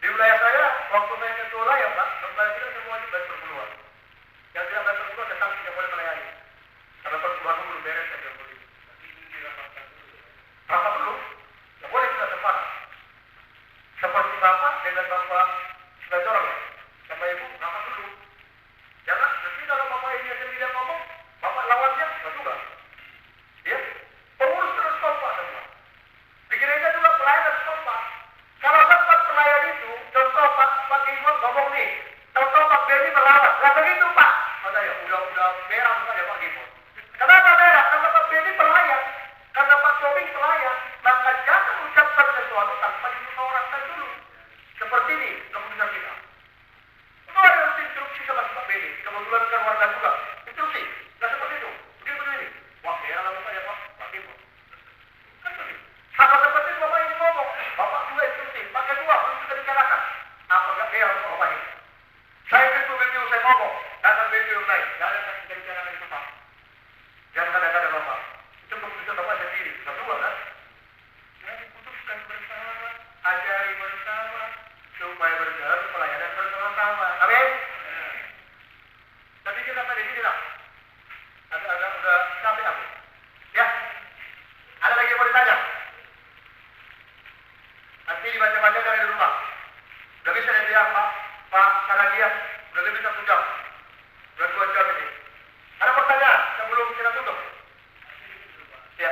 Di wilayah saya, waktu saya ketua layak Pak, gembala tidak semua wajib bayar perpuluhan. Yang tidak bayar perpuluhan, datang tidak boleh melayani. Karena perpuluhan belum beres, saya bilang begitu. Rapat dulu, tidak boleh kita separah. Seperti Bapak dengan Bapak sebagai orang ya. Sama Ibu, rapat dulu. Jangan, nanti kalau Bapak ini sendiri ngomong, Bapak lawannya, enggak juga. Ya, pengurus terus kompak semua. Di gereja juga pelayan harus kompak. Kalau tempat pelayan itu, contoh Pak Gimot ngomong nih, contoh Pak Beni melawat, nggak begitu Pak. Ada ya, udah merah bukan ya Pak Gimot. Kenapa merah? Karena Pak Beni pelayan, karena Pak Tobing pelayan, maka jangan ucapkan sesuatu tanpa dimusyawarahkan dulu. Seperti ini keputusan kita. Itu ada instruksi sama Pak Beni, kebetulan kan warga juga. Instruksi, nggak seperti itu. Begini. Wah, merah lah bukan ya Pak Gimot. Kan begitu. Sama seperti Bapak ini ngomong, Bapak juga instruksi, pakai dua, belum sudah dicarakan. Apakah dia harus Bapak ini? Saya itu video saya ngomong, datang video lain, tidak ada yang bisa dicarakan itu Pak. Jangan kadang-kadang Bapak. Itu keputusan Bapak sendiri, tidak dua kan? Yang diputuskan bersama, ajari bersama, supaya berjalan pelayanan bersama-sama. Amin? Tapi kita tadi ini lah. Agak-agak udah capek aku. Ya? Ada lagi yang mau ditanya? Nanti dibaca-baca dari rumah. Udah bisa dia Pak Saragia, udah lebih 1 jam. Udah 2 jam ini. Ada pertanyaan sebelum kita tutup? Ya.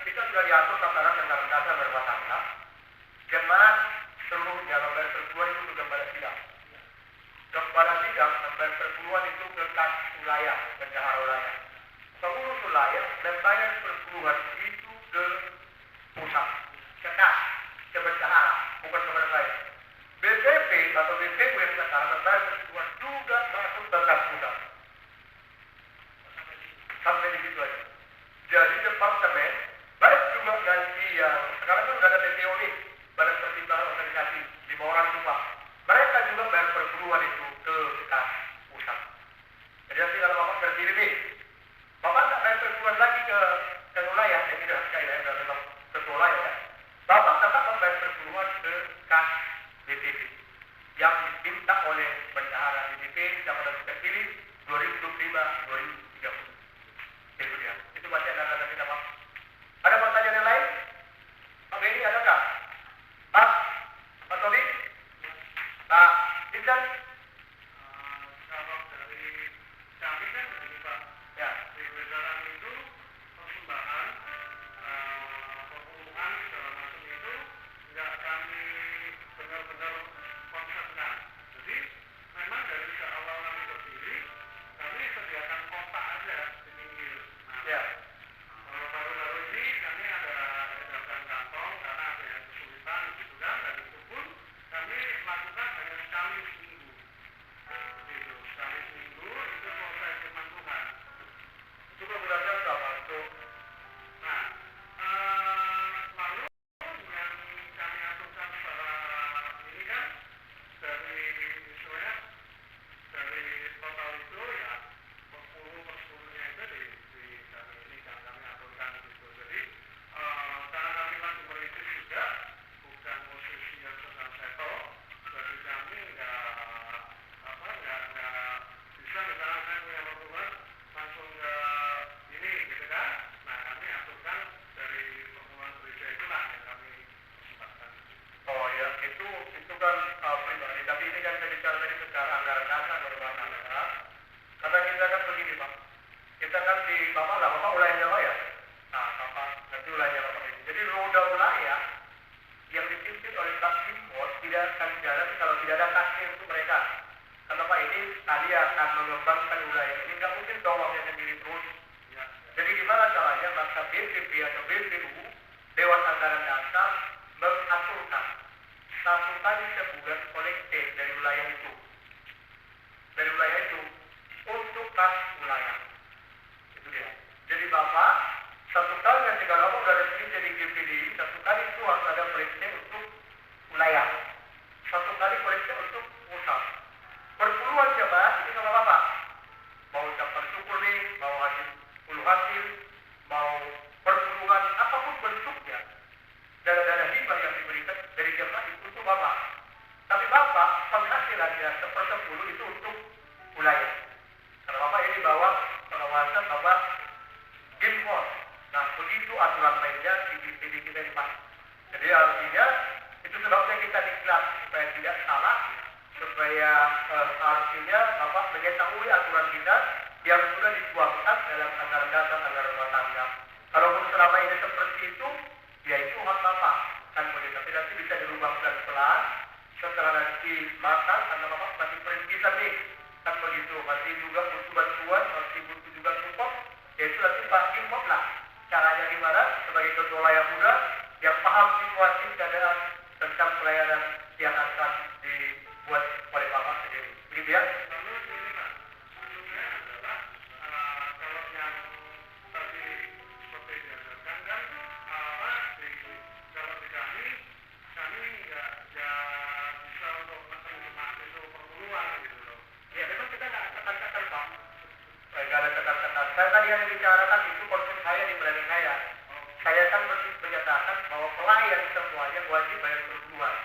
Kita sudah diatur tataran tentang dasar berumah tangga. Jemaat seluruhnya membayar perpuluhan itu ke gembala sidang. Gembala sidang membayar perpuluhan itu ke kas wilayah, bendahara wilayah. Pengurus wilayah membayar perpuluhan itu ke pusat, ke kas, ke bendahara, bukan kepada saya. BPP atau BPW yang sekarang membayar perpuluhan juga masuk ke kas pusat. Sampai di situ aja. Jadi departemen, baik juga nanti yang sekarang kan sudah ada BPO nih, Badan Pertimbangan Organisasi, 5 orang juga. Mereka juga bayar perpuluhan itu ke kas pusat. Jadi nanti kalau Bapak berdiri nih, Bapak tidak bayar perpuluhan lagi ke wilayah, yang tidak saya ya, memang ketua wilayah ya. Bapak ini tadi akan mengembangkan wilayah ini, nggak mungkin dong uangnya sendiri terus. Jadi gimana caranya? Maka BPP atau BPU, Dewan Anggaran Dasar, mengaturkan 1 kali sebulan kolektif dari wilayah itu. Untuk kas wilayah. Itu dia. Jadi Bapak, 1 kali yang tidak lama udah resmi jadi GPD, 1 kali itu harus ada kolektif untuk wilayah. 1 kali kolektif untuk pusat. Perpuluhan jemaah ini sama Bapak. Mau ucapan syukur nih, mau hasil hasil, mau perpuluhan, apapun bentuknya. Dana-dana hibah yang diberikan dari jemaah itu untuk Bapak. Tapi Bapak, penghasilannya 1/10 itu untuk wilayah. Karena Bapak ini bawa pengawasan Bapak Gimpos. Nah, begitu aturan mainnya di GPD kita ini Pak. Jadi artinya, itu sebabnya kita diklat supaya tidak salah, supaya artinya Bapak mengetahui aturan kita yang sudah dituangkan dalam anggaran dasar anggaran rumah tangga. Kalaupun selama ini seperti itu, ya itu hak Bapak. Kan begitu. Tapi nanti bisa dirubah pelan-pelan setelah nanti matang, karena Bapak masih perintisan nih. Kan begitu. Masih juga butuh bantuan, masih butuh juga support. Ya itu nanti Pak Gimpos lah. Caranya gimana? Sebagai ketua yang muda, yang paham situasi keadaan tentang pelayanan yang akan dibuat oleh Bapak sendiri. Begitu ya? Saya tadi yang dibicarakan itu konsep saya di belakang saya. Saya kan menyatakan bahwa pelayan semuanya wajib bayar perbulan.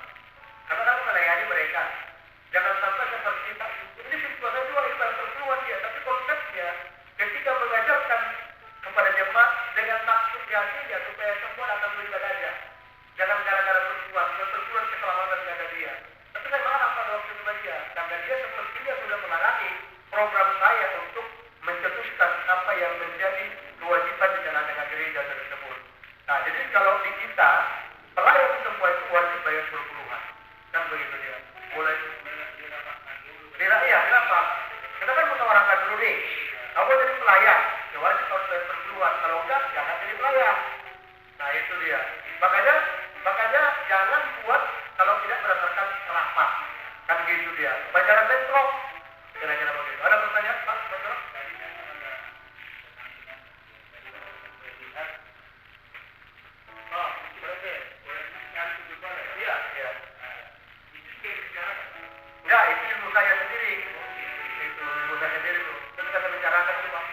Karena kamu melayani mereka. Jangan sampai seperti kita. Ini situasi juga itu bayar perbulan ya. Tapi konsepnya ketika mengajarkan kepada jemaah dengan maksud yakinnya supaya semua datang beribadah aja. Jangan gara-gara perbulan. Perbulan keselamatan jaga dia. Tapi saya marah pada waktu itu dia. Karena dia sepertinya sudah melarang program saya untuk mencetuskan apa yang menjadi kewajiban di dalam gereja tersebut. Nah, jadi kalau di kita, pelayan semua itu wajib bayar perpuluhan. Kan begitu dia. Mulai iya, kenapa? Kita kan musyawarahkan dulu nih. Kamu jadi pelayan, ya wajib harus bayar perpuluhan. Kalau enggak, jangan jadi pelayan. Nah, itu dia. Makanya jangan buat kalau tidak berdasarkan rapat. Kan gitu dia. Bacaran bentrok. Kira-kira begitu. Ada pertanyaan, Pak? Betul? Ya, itu ilmu saya sendiri. Itu ilmu saya sendiri tuh. Ketika saya bicarakan itu Pak.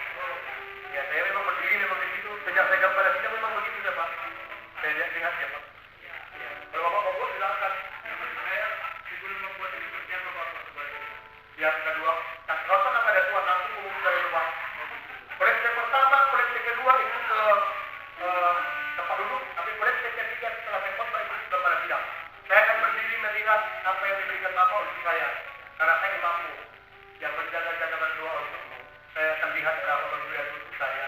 Ya, saya memang berdiri memang di situ. Sejak saya gambar tidak memang begitu ya Pak. Saya lihat ya Pak. Ya. Kalau Bapak membuat silakan. Saya sebelum membuat ini kerja Bapak sebagai. Yang kedua, kalau kan ada tuan langsung umumkan itu Pak. Proyek pertama, proyek kedua itu ke tempat duduk, tapi proyek ketiga setelah khotbah itu sudah pada sidang. Saya akan berdiri melihat apa yang diberikan Bapak untuk saya. Karena saya mampu yang berjaga-jaga berdoa untukmu. Saya akan lihat berapa pemberian untuk saya.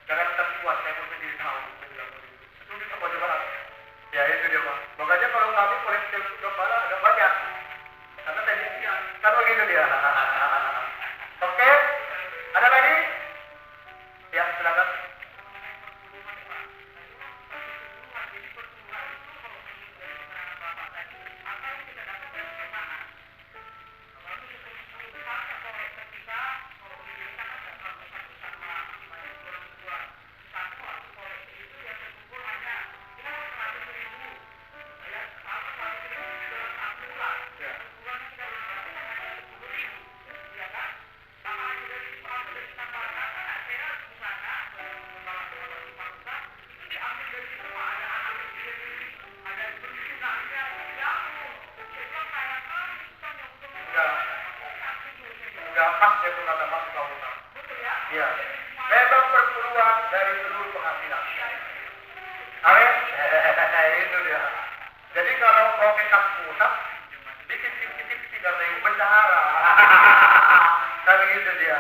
Jangan terpuas, saya pun sendiri tahu. Itu bisa mau coba. Ya itu dia Pak. Makanya kalau kami koleksi kepala agak banyak. Karena saya disiap. Kan begitu dia. Oke? Ada lagi? Ya, silakan. Gampang itu kata Pak Kauna. Ya, memang perpuluhan dari seluruh penghasilan. Amin. Itu dia. Jadi kalau mau ke pusat, bikin tip-tip 3.000 bendahara. Kan gitu dia.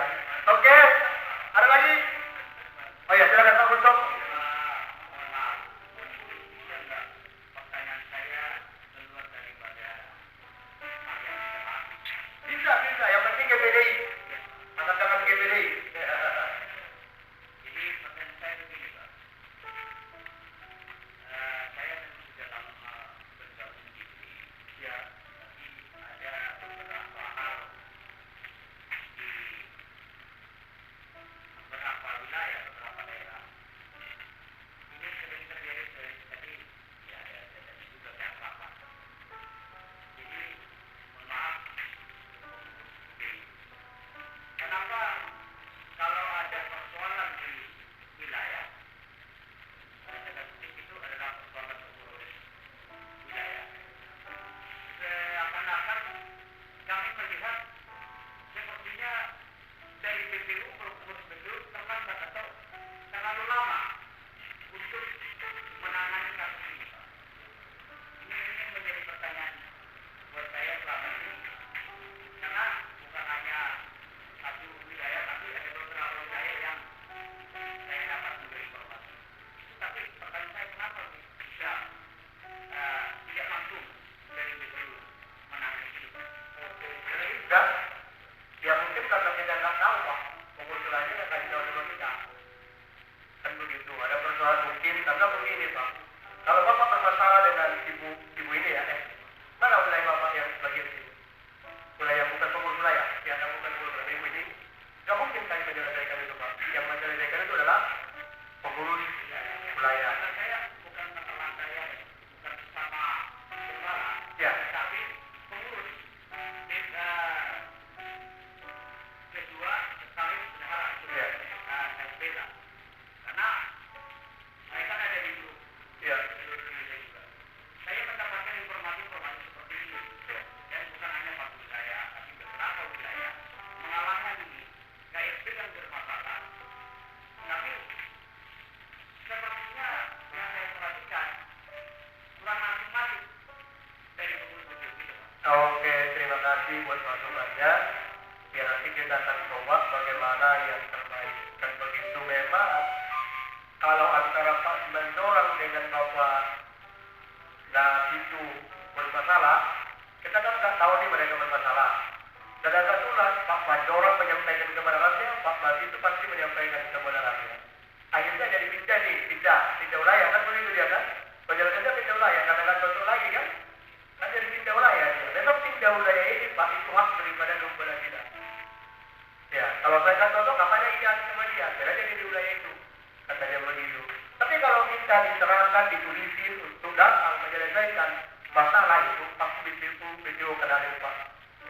Oke, ada lagi? Oh ya, silakan Pak Guntur. Bisa. Yang kasih buat masukannya. Biar nanti kita akan coba bagaimana yang terbaik. Dan begitu memang kalau antara Pak Manjorang dengan Bapak itu bermasalah, kita kan nggak tahu nih mereka bermasalah. Dan ada tulah Pak Manjorang menyampaikan kebenarannya, Pak Mati itu pasti menyampaikan kebenarannya. Akhirnya jadi pindah wilayah kan begitu dia kan? Penjelasannya pindah wilayah, katakan contoh lagi kan? Kan jadi pindah wilayah dia. Memang pindah wilayah ini Pak itu hak daripada kepada kita. Ya, kalau saya kan contoh katanya iya sama dia, berarti dia di wilayah itu, katanya begitu. Tapi kalau kita diserahkan, ditulisin untuk datang menyelesaikan masalah itu, pasti video kenalin Pak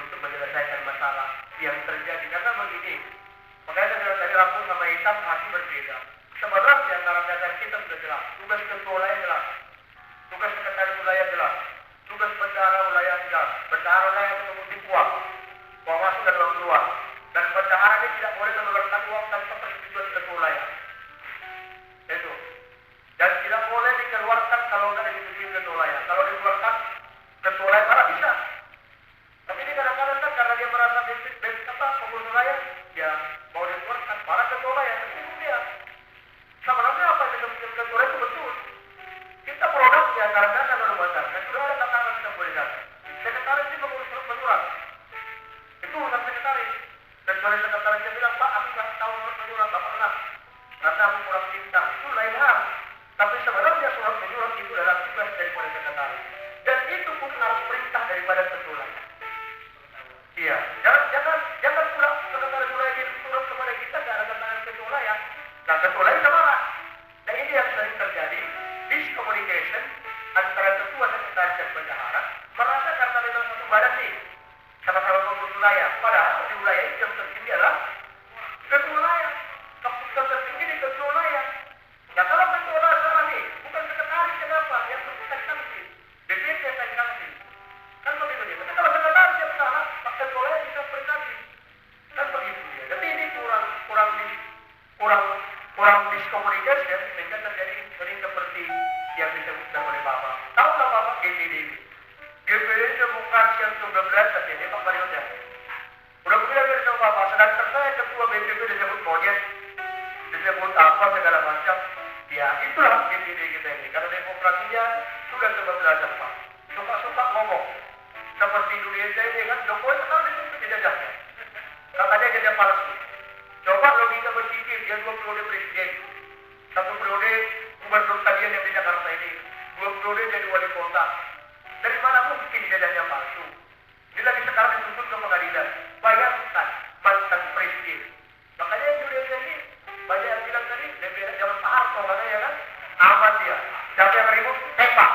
untuk menyelesaikan masalah yang terjadi. Karena begini, makanya saya bilang tadi lampu sama hitam masih berbeda. Sebenarnya antara dasar kita sudah jelas, tugas ketua wilayah jelas, tugas sekretaris wilayah jelas, tugas bendahara wilayah jelas, bendahara wilayah itu mengutip uang masuk dan uang keluar, dan bendahara ini tidak boleh mengeluarkan uang tanpa persetujuan ketua wilayah. Itu. Dan tidak boleh dikeluarkan kalau nggak disetujui ketua wilayah. Kalau dikeluarkan ketua wilayah mana bisa. Tapi ini kadang-kadang kan karena dia merasa pengurus wilayah, ya mau dikeluarkan para ketua wilayah tersebut dia. Sebenarnya apa yang disebutkan ketua wilayah itu betul. Kita produknya karena ada rumah tangga, sudah ada tatanan kita boleh datang. Sekretaris ini mengurus menyurat. Itu urusan sekretaris. Dan kalau sekretarisnya bilang, Pak, aku nggak tahu menyurat, nggak pernah. Karena aku kurang cinta, itu lain hal. Tapi sebenarnya surat menyurat itu adalah tugas daripada sekretaris. Dan itu pun harus perintah daripada ketua wilayah. Iya, jangan pulang sekretaris wilayah ini turun kepada kita nggak ada tantangan ketua wilayah. Nah, ketua wilayah sama. Nah, ini yang sering terjadi, miscommunication antara ketua sekretaris dan bendahara merasa karena memang satu badan nih, sama-sama pengurus wilayah. Padahal di wilayah itu yang tertinggi adalah ketua wilayah. Keputusan tertinggi di ketua wilayah. Nah, kalau ketua wilayah salah nih, bukan sekretaris kenapa? Yang penting saya sanksi. DPC saya sanksi. Kan begitu dia. Tapi kalau sekretaris yang salah, Pak ketua wilayah bisa bersanksi. Kan begitu dia. Jadi ini kurang miscommunication sehingga terjadi sering seperti yang disebutkan oleh Bapak. Tahu nggak Bapak GPD ini? GPD Demokrasi yang ke-12 katanya Pak Marionya. Udah bilang dari sama Bapak, sedangkan saya ketua BPP disebut monyet, disebut apa segala macam. Ya itulah GPD kita ini. Karena demokrasinya sudah ke-12 Pak. Suka-suka ngomong. Seperti Indonesia ini kan, Jokowi sekarang disebut jajahnya. Katanya jajah palsu. Coba logika berpikir, dia 2 periode presiden. 1 periode gubernur tadian yang di Jakarta ini. 2 periode jadi wali kota. Dari mana mungkin jajahnya palsu? Dia lagi sekarang dituntut ke pengadilan. Bayangkan mantan presiden. Makanya Indonesia ini banyak yang bilang tadi, DPR zaman Pak Harto katanya kan, aman dia. Siapa yang ribut? Tembak.